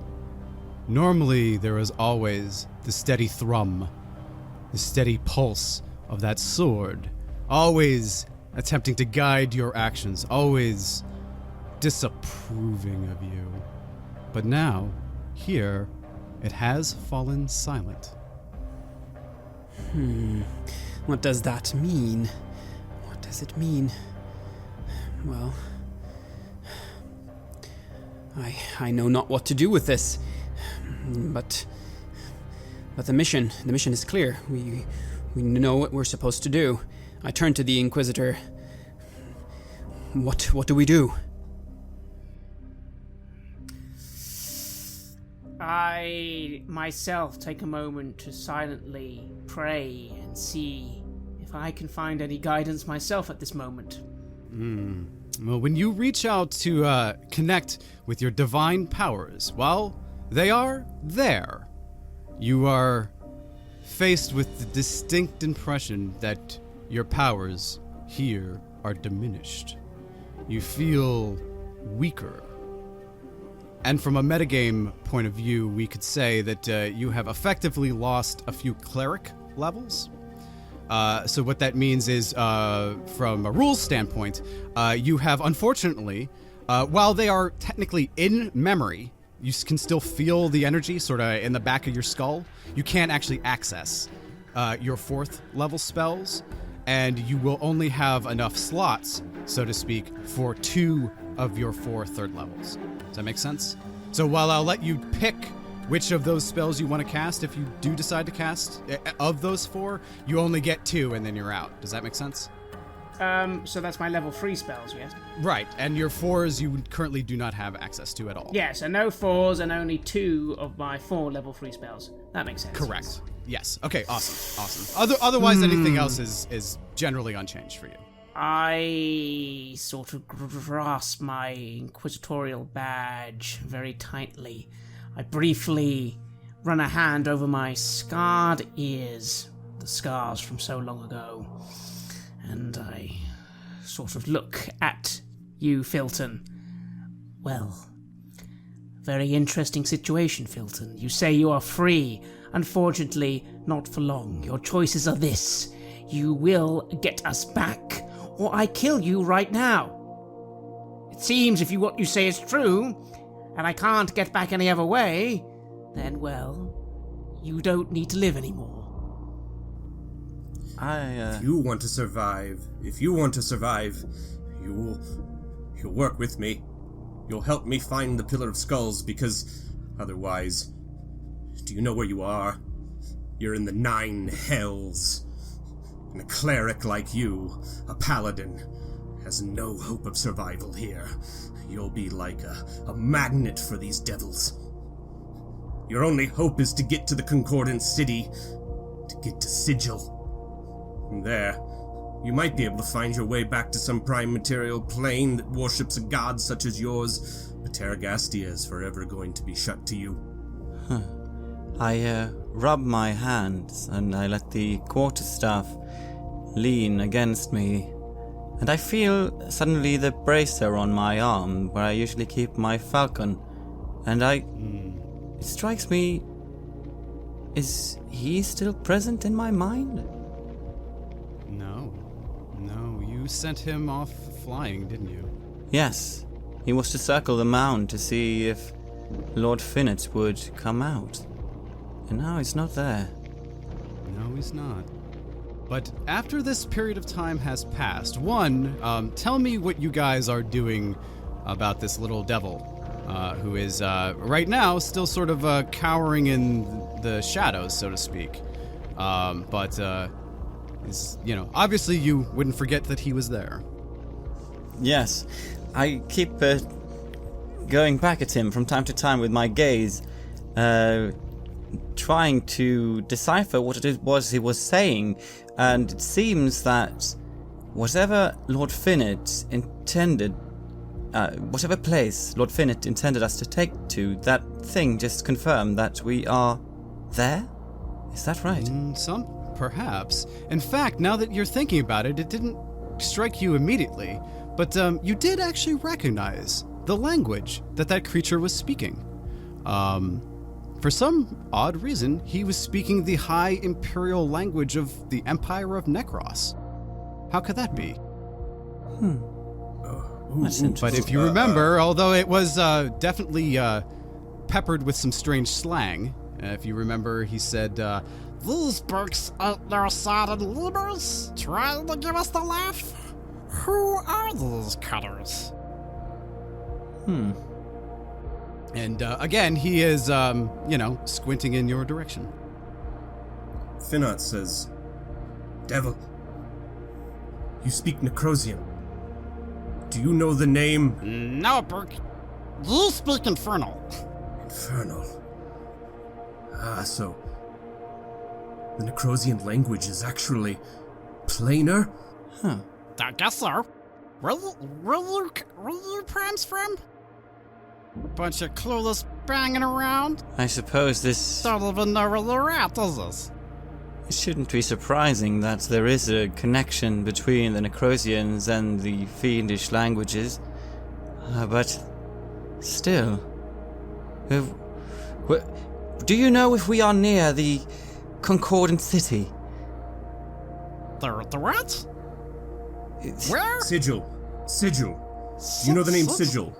Normally, there is always the steady thrum, the steady pulse of that sword, always attempting to guide your actions, always disapproving of you. But now, here, it has fallen silent. What does that mean? What does it mean? Well, I know not what to do with this, but the mission is clear. We know what we're supposed to do. I turn to the Inquisitor. What do we do? I myself take a moment to silently pray and see if I can find any guidance myself at this moment. Well, when you reach out to connect with your divine powers, well, they are there. You are faced with the distinct impression that your powers here are diminished. You feel weaker. And from a metagame point of view, we could say that you have effectively lost a few cleric levels. So what that means is, from a rules standpoint, you have, unfortunately, while they are technically in memory, you can still feel the energy sort of in the back of your skull. You can't actually access your 4th level spells, and you will only have enough slots, so to speak, for 2 of your 4 3rd levels. Does that make sense? So while I'll let you pick which of those spells you want to cast, if you do decide to cast, of those 4, you only get 2 and then you're out. Does that make sense? So that's my level 3 spells, yes? Right, and your 4s you currently do not have access to at all. Yeah, so no 4s and only 2 of my 4 level 3 spells. That makes sense. Correct. Yes. Okay, awesome. Otherwise, anything else is generally unchanged for you. I sort of grasp my inquisitorial badge very tightly. I briefly run a hand over my scarred ears, the scars from so long ago, and I sort of look at you, Filton. Well, very interesting situation, Filton. You say you are free. Unfortunately, not for long. Your choices are this. You will get us back, or I kill you right now. It seems if what you say is true, and I can't get back any other way, then, well, you don't need to live anymore. If you want to survive, you'll work with me. You'll help me find the Pillar of Skulls, because otherwise... Do you know where you are? You're in the 9 hells. And a cleric like you, a paladin, has no hope of survival here. You'll be like a magnet for these devils. Your only hope is to get to the Concordant City, to get to Sigil. From there, you might be able to find your way back to some prime material plane that worships a god such as yours, but Terragastia is forever going to be shut to you. I rub my hands and I let the quarterstaff lean against me, and I feel suddenly the bracer on my arm where I usually keep my falcon, and it strikes me, is he still present in my mind? No, you sent him off flying, didn't you? Yes, he was to circle the mound to see if Lord Finnet would come out. And now he's not there. No, he's not. But after this period of time has passed, tell me what you guys are doing about this little devil, who is right now still sort of cowering in the shadows, so to speak. Is, obviously you wouldn't forget that he was there. Yes, I keep going back at him from time to time with my gaze, trying to decipher what it was he was saying, and it seems that whatever Lord Finnet intended, whatever place Lord Finnet intended us to take to, that thing just confirmed that we are there? Is that right? Perhaps. In fact, now that you're thinking about it, it didn't strike you immediately, but you did actually recognize the language that creature was speaking. For some odd reason, he was speaking the high imperial language of the Empire of Necros. How could that be? That's interesting. But if you remember, although it was definitely peppered with some strange slang, if you remember, he said, These books ain't no sodded lemurs trying to give us the laugh. Who are these cutters? And again, he is, squinting in your direction. Finot says, Devil, you speak Necrosian. Do you know the name? No, Burke. You speak Infernal. Infernal. So the Necrosian language is actually planar? I guess so. Where you prams from? Bunch of clueless banging around. I suppose this... Don't even know where they're at, does this? It shouldn't be surprising that there is a connection between the Necrosians and the fiendish languages. But still... Do you know if we are near the Concordant City? The what? Where? Sigil. You know the name Sigil?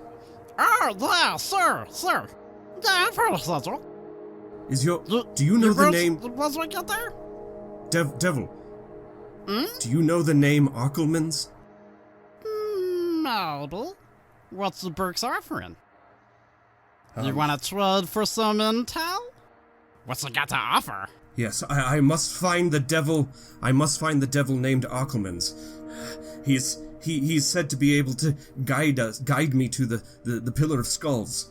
Oh, yeah, sir. Yeah, I've heard of Sigil. Do you know the name... Once we get there? Devil. Do you know the name Arkelmans? Maybe. What's the Burke's offering? You want to trade for some intel? What's he got to offer? Yes, I must find the devil. I must find the devil named Arkelmans. He's said to be able to guide me to the Pillar of Skulls.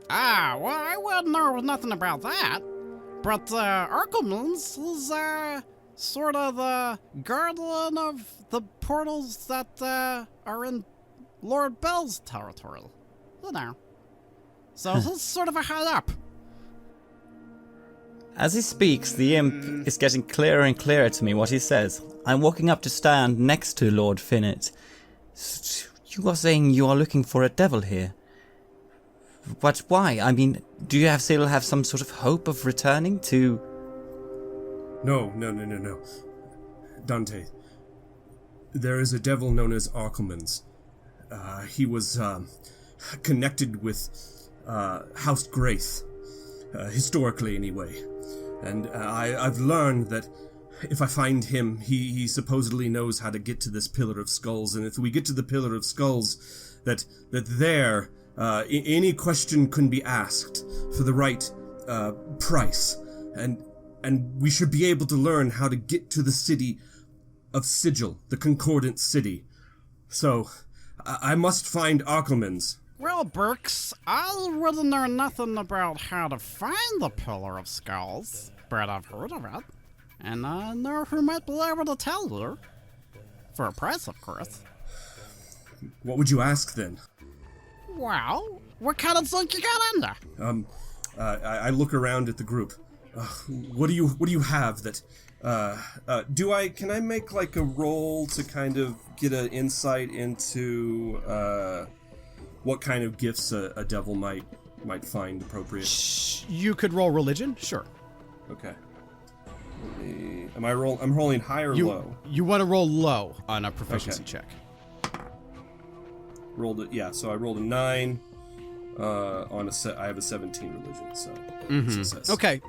Ah, well, I wouldn't know nothing about that. But Arkelmans is sort of the guardian of the portals that are in Lord Bell's territory. You know. So he's sort of a high up. As he speaks, the imp is getting clearer and clearer to me what he says. I'm walking up to stand next to Lord Finnet. You are saying you are looking for a devil here. But why? I mean, do you still have some sort of hope of returning to... No. Dante. There is a devil known as Arkelmans. He was connected with House Graith, historically anyway. And I've learned that if I find him, he supposedly knows how to get to this Pillar of Skulls, and if we get to the Pillar of Skulls, that there Any question can be asked for the right price, and we should be able to learn how to get to the city of Sigil, the Concordant City. So, I must find Arkelmans. Well, Burks, I wouldn't know nothing about how to find the Pillar of Skulls, but I've heard of it, and I know who might be able to tell you. For a price, of course. What would you ask, then? Well, what kind of junk you got under? I look around at the group. What do you have that... can I make like a roll to kind of get an insight into what kind of gifts a devil might find appropriate? You could roll religion, sure. Okay. I'm rolling high or low? You want to roll low on a proficiency check. Rolled it, yeah. So I rolled a 9 on a set. I have a 17 religion, so success. Okay.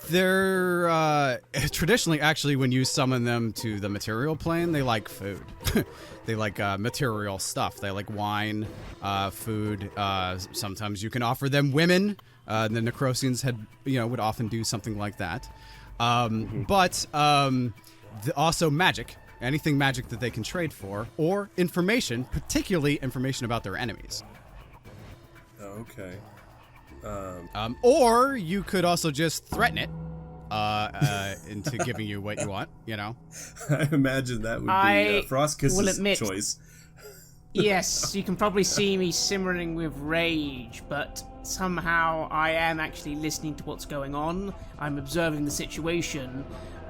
They're traditionally, actually, when you summon them to the material plane, they like food. They like material stuff. They like wine, food. Sometimes you can offer them women. The Necrosians would often do something like that. But also magic. Anything magic that they can trade for, or information, particularly information about their enemies. Okay. Or you could also just threaten it into giving you what you want, you know? I imagine that would be Frostkiss's choice. Yes, you can probably see me simmering with rage, but somehow I am actually listening to what's going on. I'm observing the situation,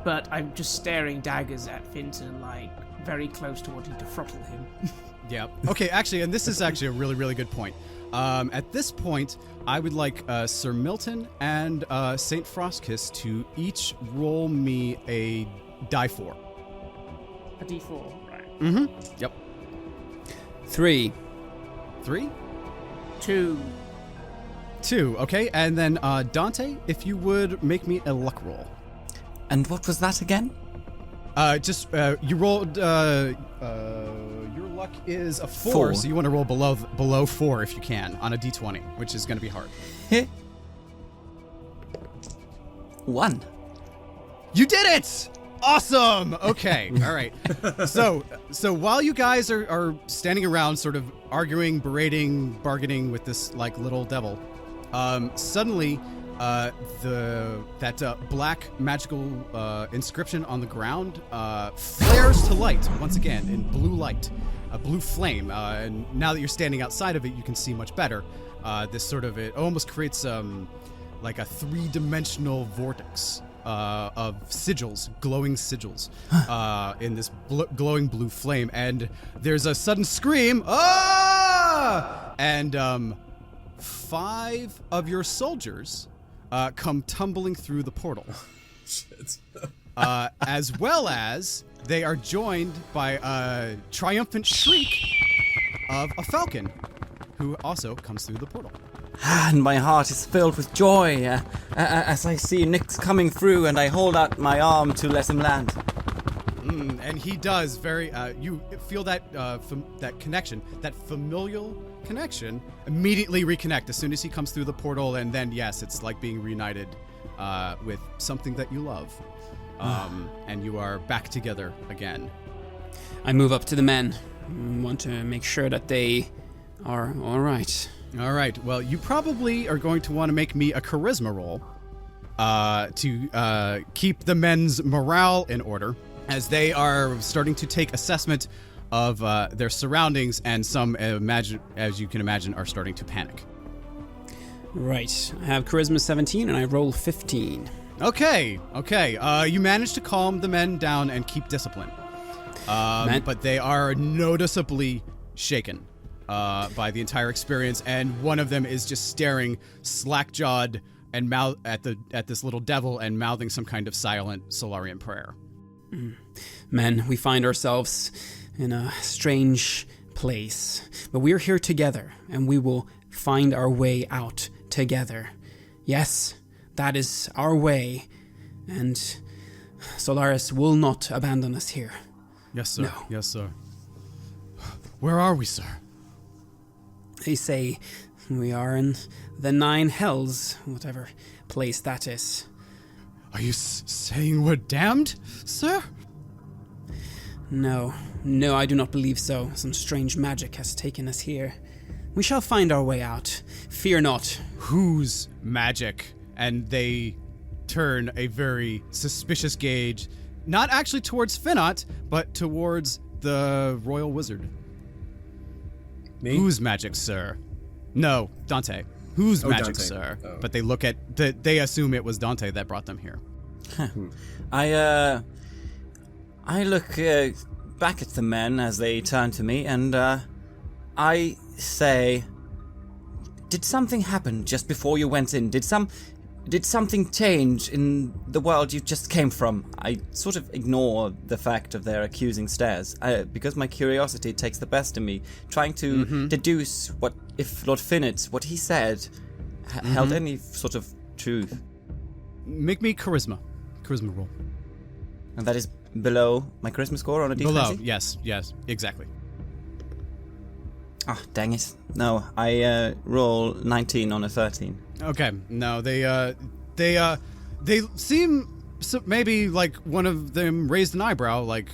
but I'm just staring daggers at Finton, like, very close to wanting to throttle him. Yeah. Okay, actually, and this is actually a really, really good point. At this point, I would like Sir Milton and St. Frostkiss to each roll me a die 4. A d4, right. Mm-hmm. Yep. 3. 3? 2. 2, okay. And then Dante, if you would make me a luck roll. And what was that again? You rolled, your luck is a 4, so you want to roll below 4 if you can, on a d20, which is going to be hard. 1. You did it! Awesome! Okay, all right. So while you guys are standing around sort of arguing, berating, bargaining with this, like, little devil, suddenly... that black magical inscription on the ground flares to light once again in blue light, a blue flame. And now that you're standing outside of it, you can see much better. This sort of it almost creates like a 3-dimensional vortex of sigils, glowing sigils, in this glowing blue flame. And there's a sudden scream, ah! And 5 of your soldiers come tumbling through the portal. Shit. As well as they are joined by a triumphant shriek of a falcon, who also comes through the portal. And my heart is filled with joy as I see Nyx coming through, and I hold out my arm to let him land. And he does very. You feel that that connection, that familial connection, immediately reconnect as soon as he comes through the portal, and then yes, it's like being reunited with something that you love, and you are back together again. I move up to the men. Want to make sure that they are all right. All right. Well, you probably are going to want to make me a charisma roll to keep the men's morale in order, as they are starting to take assessment of their surroundings, and some, as you can imagine, are starting to panic. Right. I have charisma 17 and I roll 15. Okay. You manage to calm the men down and keep discipline. But they are noticeably shaken by the entire experience, and one of them is just staring slack-jawed and at this little devil and mouthing some kind of silent Solarian prayer. Men, we find ourselves in a strange place, but we're here together, and we will find our way out together. Yes, that is our way, and Solaris will not abandon us here. Yes, sir. No. Yes, sir. Where are we, sir? They say we are in the 9 hells, whatever place that is. Are you saying we're damned, sir? No, I do not believe so. Some strange magic has taken us here. We shall find our way out. Fear not. Whose magic? And they turn a very suspicious gaze, not actually towards Finot, but towards the royal wizard. Me? Whose magic, sir? No, Dante. Whose magic, Dante. sir? Oh. But they look at they assume it was Dante that brought them here. I look back at the men as they turn to me, and I say, "Did something happen just before you went in? Did something change in the world you just came from?" I sort of ignore the fact of their accusing stares, because my curiosity takes the best of me, trying to deduce what if Lord Finnet, what he said, held any sort of truth. Make me charisma roll. And that is below my charisma score on a D20? Below, yes, exactly. Ah, dang it. No, I roll 19 on a 13. Okay, no, they seem maybe like one of them raised an eyebrow, like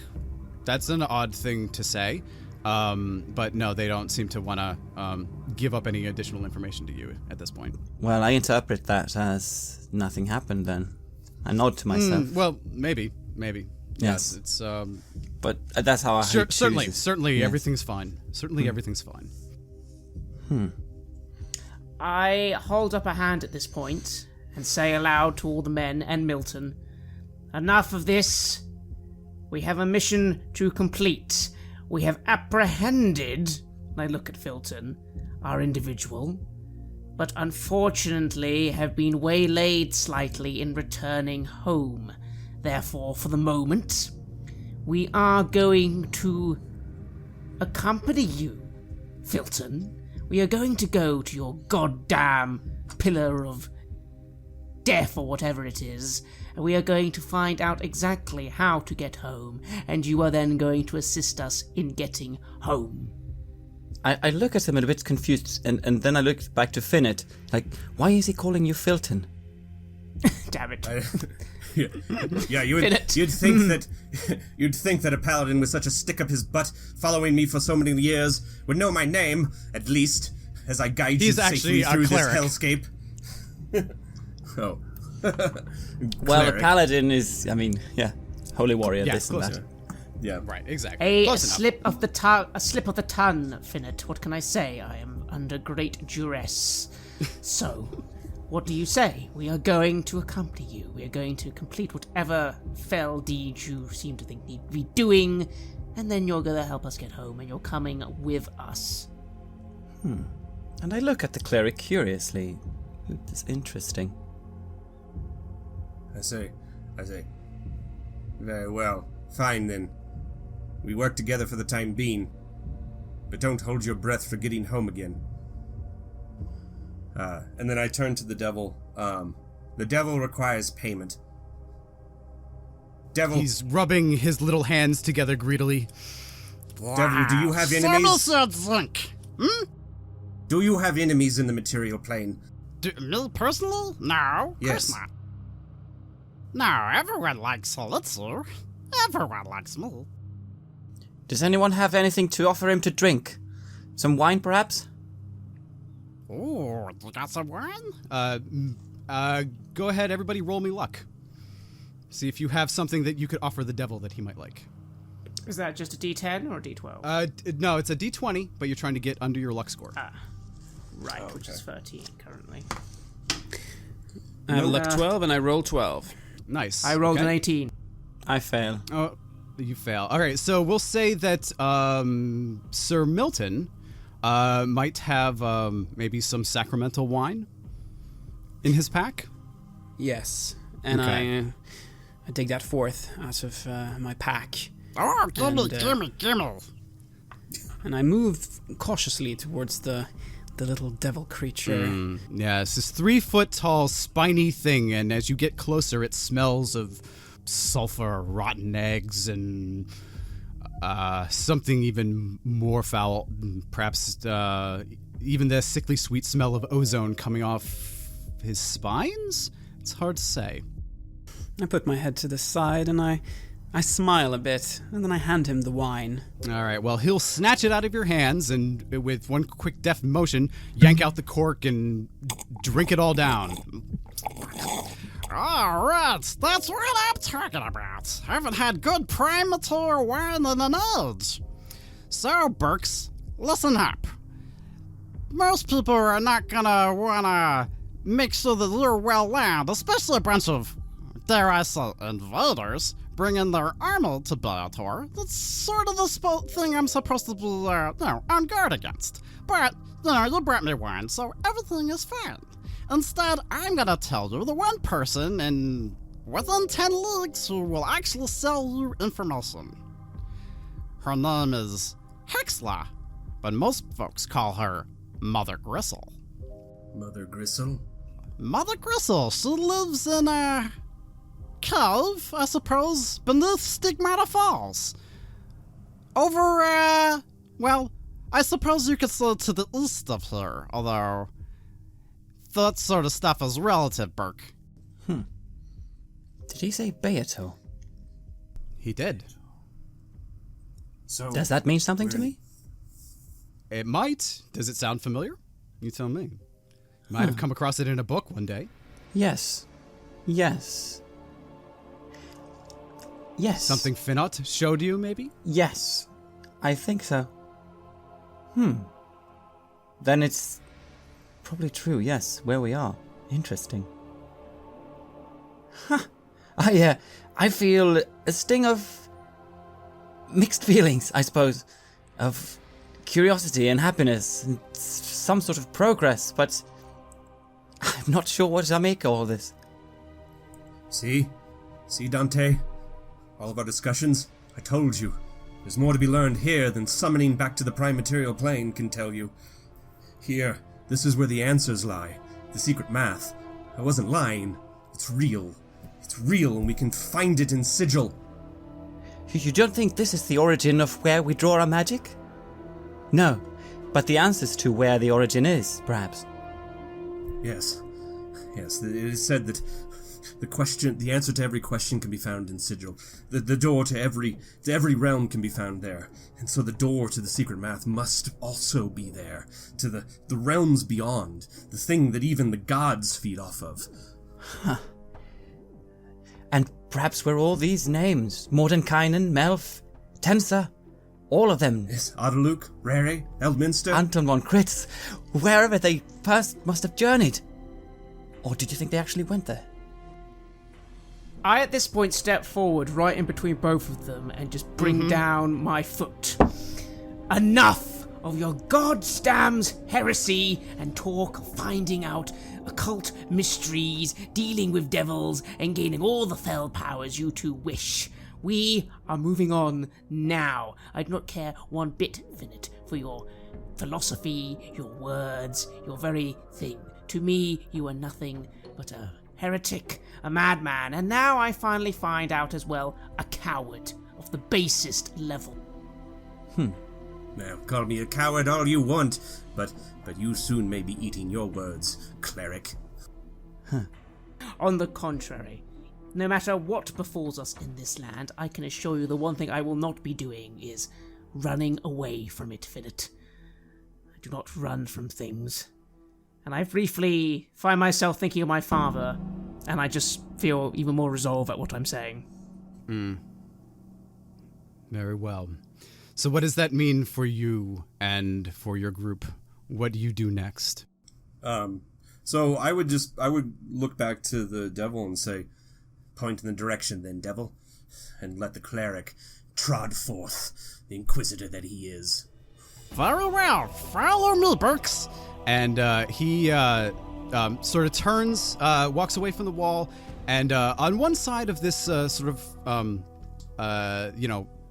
that's an odd thing to say, but no, they don't seem to want to give up any additional information to you at this point. Well, I interpret that as nothing happened then. I nod to myself. Well, maybe. Yes, it's but that's how I certainly yes. everything's fine. Certainly everything's fine. I hold up a hand at this point and say aloud to all the men and Milton, "Enough of this. We have a mission to complete. We have apprehended," and I look at Filton, "our individual, but unfortunately have been waylaid slightly in returning home. Therefore, for the moment, we are going to accompany you, Filton. We are going to go to your goddamn pillar of death or whatever it is, and we are going to find out exactly how to get home, and you are then going to assist us in getting home." I look at him a bit confused, and then I look back to Finnet, like, why is he calling you Filton? Damn it. Yeah, you'd think that a paladin with such a stick up his butt, following me for so many years, would know my name, at least, as I guide you safely through this hellscape. Oh. Well, a paladin is, holy warrior, Yeah, this and close that. enough. Yeah. Right, exactly. A slip of the tongue, Finnet. What can I say? I am under great duress. So, what do you say? We are going to accompany you. We are going to complete whatever fell deed you seem to think need to be doing, and then you're going to help us get home, and you're coming with us. And I look at the cleric curiously. It's interesting. I say. Very well. Fine, then. We work together for the time being. But don't hold your breath for getting home again. And then I turn to the devil. The devil requires payment. Devil. He's rubbing his little hands together greedily. Devil, do you have enemies? Think. Do you have enemies in the material plane? Me personally? No, of Yes. course not. No, everyone likes Solitzer. Everyone likes me. Does anyone have anything to offer him to drink? Some wine, perhaps? Ooh, you got some wine? Go ahead, everybody roll me luck. See if you have something that you could offer the devil that he might like. Is that just a D10 or a D12? No, it's a D20, but you're trying to get under your luck score. Right, which is 13 currently. I have luck 12 and I roll 12. Nice. I rolled Okay. an 18. I fail. Oh, you fail. All right, so we'll say that Sir Milton might have maybe some sacramental wine in his pack. Yes, and Okay. I take that forth out of my pack, Oh, gimme. and I move cautiously towards the little devil creature. Yeah, it's this 3-foot-tall, spiny thing, and as you get closer, it smells of sulfur, rotten eggs, and something even more foul, perhaps even the sickly sweet smell of ozone coming off his spines? It's hard to say. I put my head to the side and I smile a bit, and then I hand him the wine. All right, well, he'll snatch it out of your hands and with one quick deft motion, yank out the cork and drink it all down. All right, that's what I'm talking about. I haven't had good prime mature wine in an age. So, Burks, listen up. Most people are not gonna wanna make sure that you're well landed, especially a bunch of, dare I say, invaders bringing their armor to Bellator. That's sort of the thing I'm supposed to be, on guard against. But, you brought me wine, so everything is fine. Instead, I'm gonna tell you the one person within 10 leagues who will actually sell you information. Her name is Hexla, but most folks call her Mother Gristle. Mother Gristle? Mother Gristle, she lives in a cave, I suppose, beneath Stigmata Falls. Over, well, I suppose you could say to the east of here, although that sort of stuff is relative, Burke. Did he say Beato? He did. So Does that mean something to me? It might. Does it sound familiar? You tell me. Might have come across it in a book one day. Yes. Yes. Yes. Something Finot showed you, maybe? Yes. I think so. Then it's probably true, yes, where we are. Interesting. I feel a sting of mixed feelings, I suppose. Of curiosity and happiness and some sort of progress, but I'm not sure what to make of all this. See, Dante? All of our discussions? I told you. There's more to be learned here than summoning back to the prime material plane can tell you. Here, this is where the answers lie. The secret math. I wasn't lying. It's real. It's real, and we can find it in Sigil. You don't think this is the origin of where we draw our magic? No, but the answers to where the origin is, perhaps. Yes, it is said that the answer to every question can be found in Sigil. The door to every realm can be found there. And so the door to the secret math must also be there. To the realms beyond. The thing that even the gods feed off of. And perhaps where all these names, Mordenkainen, Melf, Tensa, all of them. Yes, Adeluk, Rere, Eldminster. Anton von Kritz, wherever they first must have journeyed. Or did you think they actually went there? I, at this point, step forward right in between both of them and just bring down my foot. Enough of your goddamned heresy and talk of finding out occult mysteries, dealing with devils, and gaining all the fell powers you two wish. We are moving on now. I do not care one bit, Finnet, for your philosophy, your words, your very thing. To me, you are nothing but a heretic, a madman, and now I finally find out as well, a coward of the basest level. Now, call me a coward all you want, but you soon may be eating your words, cleric. On the contrary, no matter what befalls us in this land, I can assure you the one thing I will not be doing is running away from it, Finnet. I do not run from things. And I briefly find myself thinking of my father, and I just feel even more resolve at what I'm saying. Very well. So what does that mean for you and for your group? What do you do next? So I would look back to the devil and say, point in the direction then, devil, and let the cleric trod forth, the inquisitor that he is. Very well, follow me, Burks. And he sort of turns, walks away from the wall, and on one side of this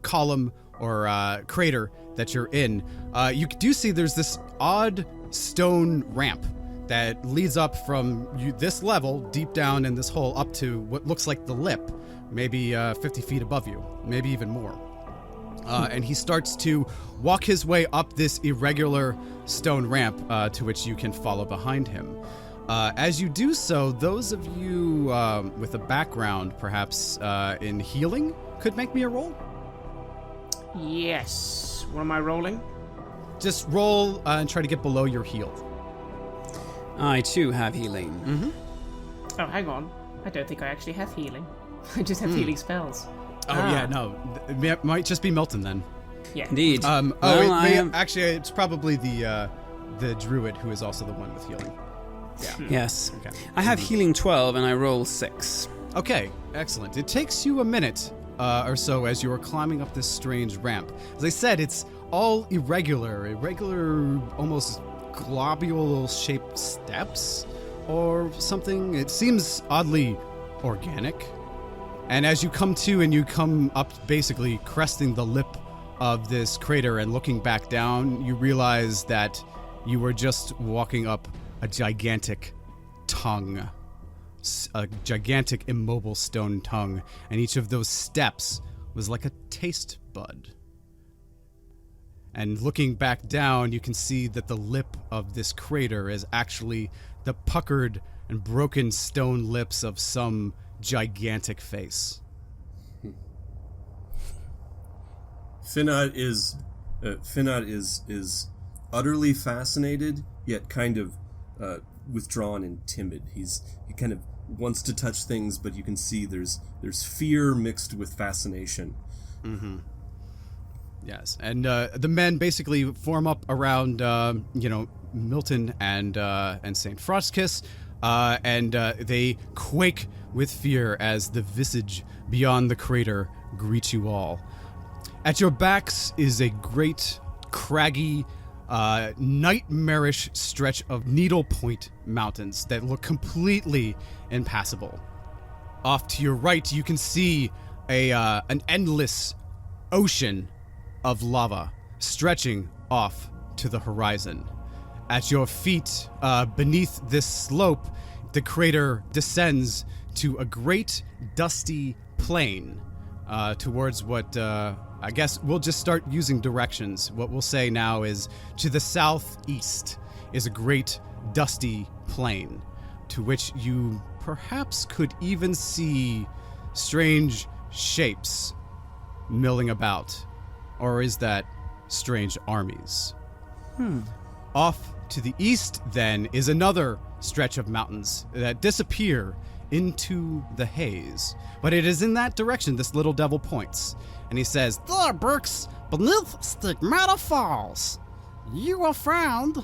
column or crater that you're in, you do see there's this odd stone ramp that leads up from this level, deep down in this hole, up to what looks like the lip, maybe 50 feet above you, maybe even more. And he starts to walk his way up this irregular stone ramp to which you can follow behind him. As you do so, those of you with a background, perhaps in healing, could make me a roll. Yes. What am I rolling? Just roll and try to get below your heal. I too have healing. Mm-hmm. Oh, hang on. I don't think I actually have healing. I just have healing spells. Oh, yeah, no. It might just be Milton then. Yeah. Indeed. Actually, it's probably the druid who is also the one with healing. Yeah. Yes. Okay. I have healing 12 and I roll 6. Okay, excellent. It takes you a minute or so as you are climbing up this strange ramp. As I said, it's all irregular, almost globule-shaped steps or something. It seems oddly organic. And as you come to and you come up basically cresting the lip of this crater and looking back down, you realize that you were just walking up a gigantic tongue, a gigantic immobile stone tongue, and each of those steps was like a taste bud. And looking back down, you can see that the lip of this crater is actually the puckered and broken stone lips of some gigantic face. Finot is utterly fascinated, yet kind of withdrawn and timid. He kind of wants to touch things, but you can see there's fear mixed with fascination. Mm-hmm. Yes, and the men basically form up around Milton and Saint Frostkiss, and they quake with fear as the visage beyond the crater greets you all. At your backs is a great, craggy, nightmarish stretch of needlepoint mountains that look completely impassable. Off to your right, you can see an endless ocean of lava stretching off to the horizon. At your feet, beneath this slope, the crater descends to a great dusty plain towards what I guess we'll just start using directions. What we'll say now is to the southeast is a great dusty plain to which you perhaps could even see strange shapes milling about. Or is that strange armies? Off to the east, then, is another stretch of mountains that disappear into the haze. But it is in that direction this little devil points. And he says, There, Brooks, beneath Stigmata Falls, you will find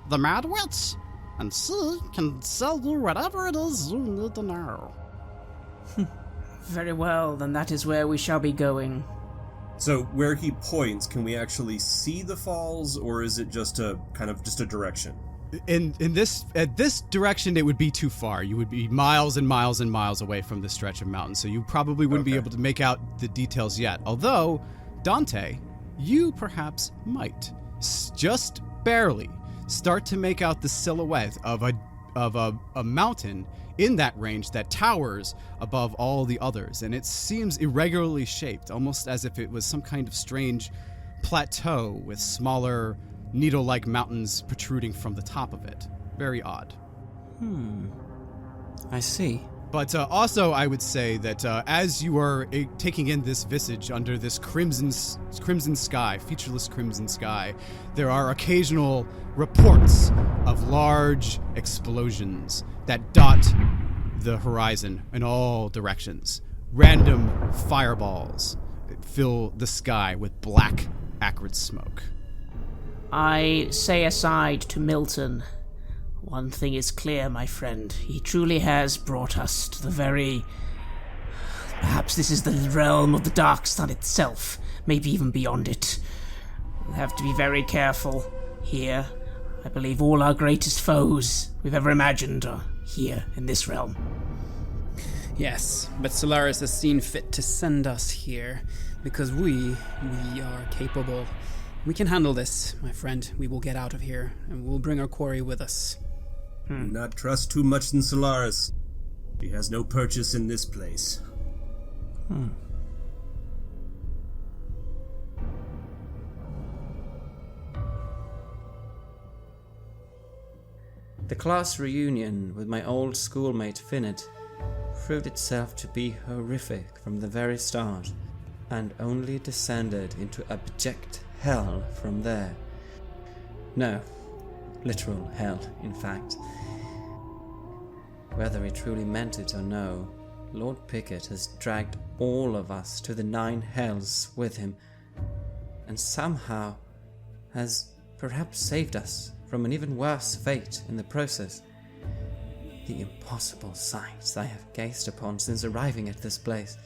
the Mad Witch, and she can sell you whatever it is you need to know. Very well, then that is where we shall be going. So where he points, can we actually see the falls, or is it just a direction? at this direction, it would be too far. You would be miles and miles and miles away from this stretch of mountain, so you probably wouldn't be able to make out the details yet. Although, Dante, you perhaps might, just barely, start to make out the silhouette of a mountain in that range that towers above all the others, and it seems irregularly shaped, almost as if it was some kind of strange plateau with smaller needle-like mountains protruding from the top of it. Very odd. I see. But also, I would say that as you are taking in this visage under this crimson sky, featureless crimson sky, there are occasional reports of large explosions that dot the horizon in all directions. Random fireballs fill the sky with black, acrid smoke. I say aside to Milton, one thing is clear, my friend. He truly has brought us to the very... Perhaps this is the realm of the Dark Sun itself, maybe even beyond it. We'll have to be very careful here. I believe all our greatest foes we've ever imagined are here in this realm. Yes, but Solaris has seen fit to send us here because we are capable. We can handle this, my friend. We will get out of here, and we'll bring our quarry with us. Do not trust too much in Solaris. He has no purchase in this place. The class reunion with my old schoolmate Finnet proved itself to be horrific from the very start, and only descended into abject hell from there. No, literal hell, in fact. Whether he truly meant it or no, Lord Pickett has dragged all of us to the 9 hells with him, and somehow has perhaps saved us from an even worse fate in the process. The impossible sights I have gazed upon since arriving at this place,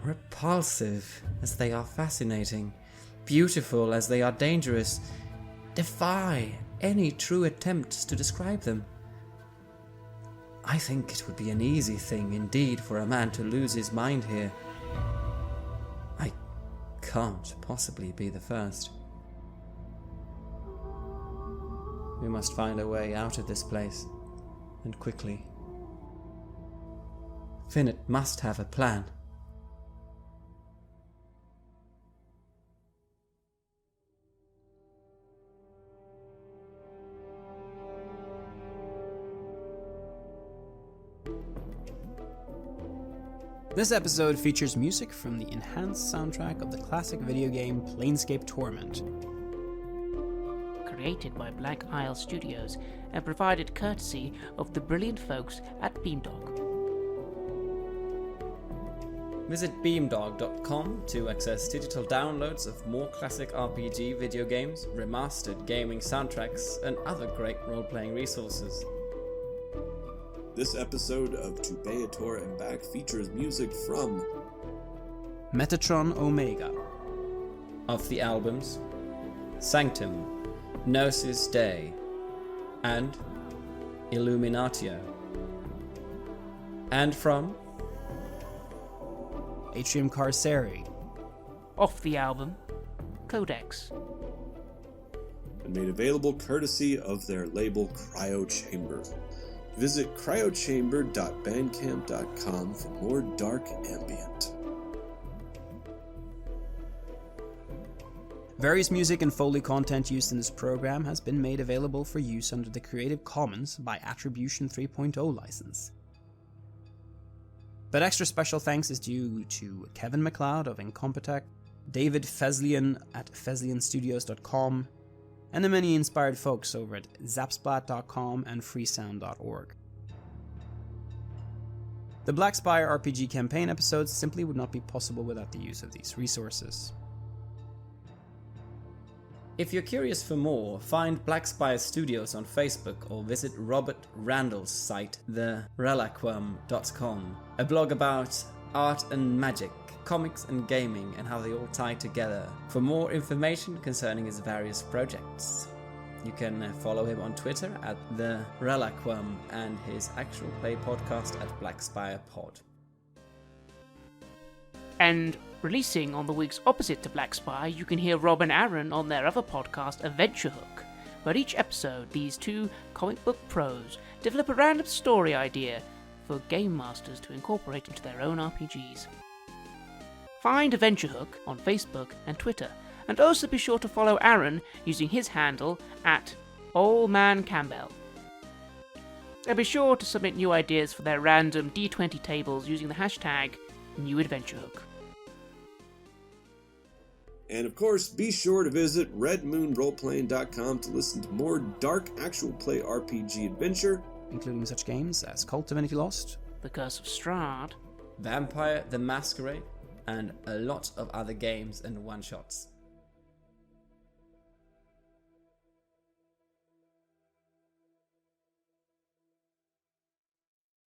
repulsive as they are fascinating, beautiful as they are dangerous, defy any true attempts to describe them. I think it would be an easy thing indeed for a man to lose his mind here. I can't possibly be the first. We must find a way out of this place, and quickly. Finnet must have a plan. This episode features music from the enhanced soundtrack of the classic video game Planescape Torment. Created by Black Isle Studios and provided courtesy of the brilliant folks at Beamdog. Visit Beamdog.com to access digital downloads of more classic RPG video games, remastered gaming soundtracks, and other great role-playing resources. This episode of To Beator and Back features music from Metatron Omega. Of the albums Sanctum, Gnosis Dei, and Illuminatio. And from Atrium Carceri. Off the album, Codex. and made available courtesy of their label Cryo Chamber. Visit cryochamber.bandcamp.com for more dark ambient. Various music and Foley content used in this program has been made available for use under the Creative Commons by Attribution 3.0 license. But extra special thanks is due to Kevin MacLeod of Incompetech, David Feslian at feslianstudios.com, and the many inspired folks over at zapsplat.com and freesound.org. The Blackspire RPG campaign episodes simply would not be possible without the use of these resources. If you're curious for more, find Blackspire Studios on Facebook or visit Robert Randle's site, thereliquum.com, a blog about art and magic, comics and gaming, and how they all tie together. For more information concerning his various projects, you can follow him on Twitter at thereliquum and his actual play podcast at Blackspire Pod. And releasing on the weeks opposite to Blackspire, you can hear Rob and Aaron on their other podcast, Adventure Hook, where each episode these two comic book pros develop a random story idea for game masters to incorporate into their own RPGs. Find Adventure Hook on Facebook and Twitter, and also be sure to follow Aaron using his handle at AllManCampbell. And be sure to submit new ideas for their random D20 tables using the hashtag NewAdventureHook. And of course, be sure to visit redmoonroleplaying.com to listen to more dark actual play RPG adventure, including such games as Cult Divinity Lost, The Curse of Strahd, Vampire the Masquerade, and a lot of other games and one-shots.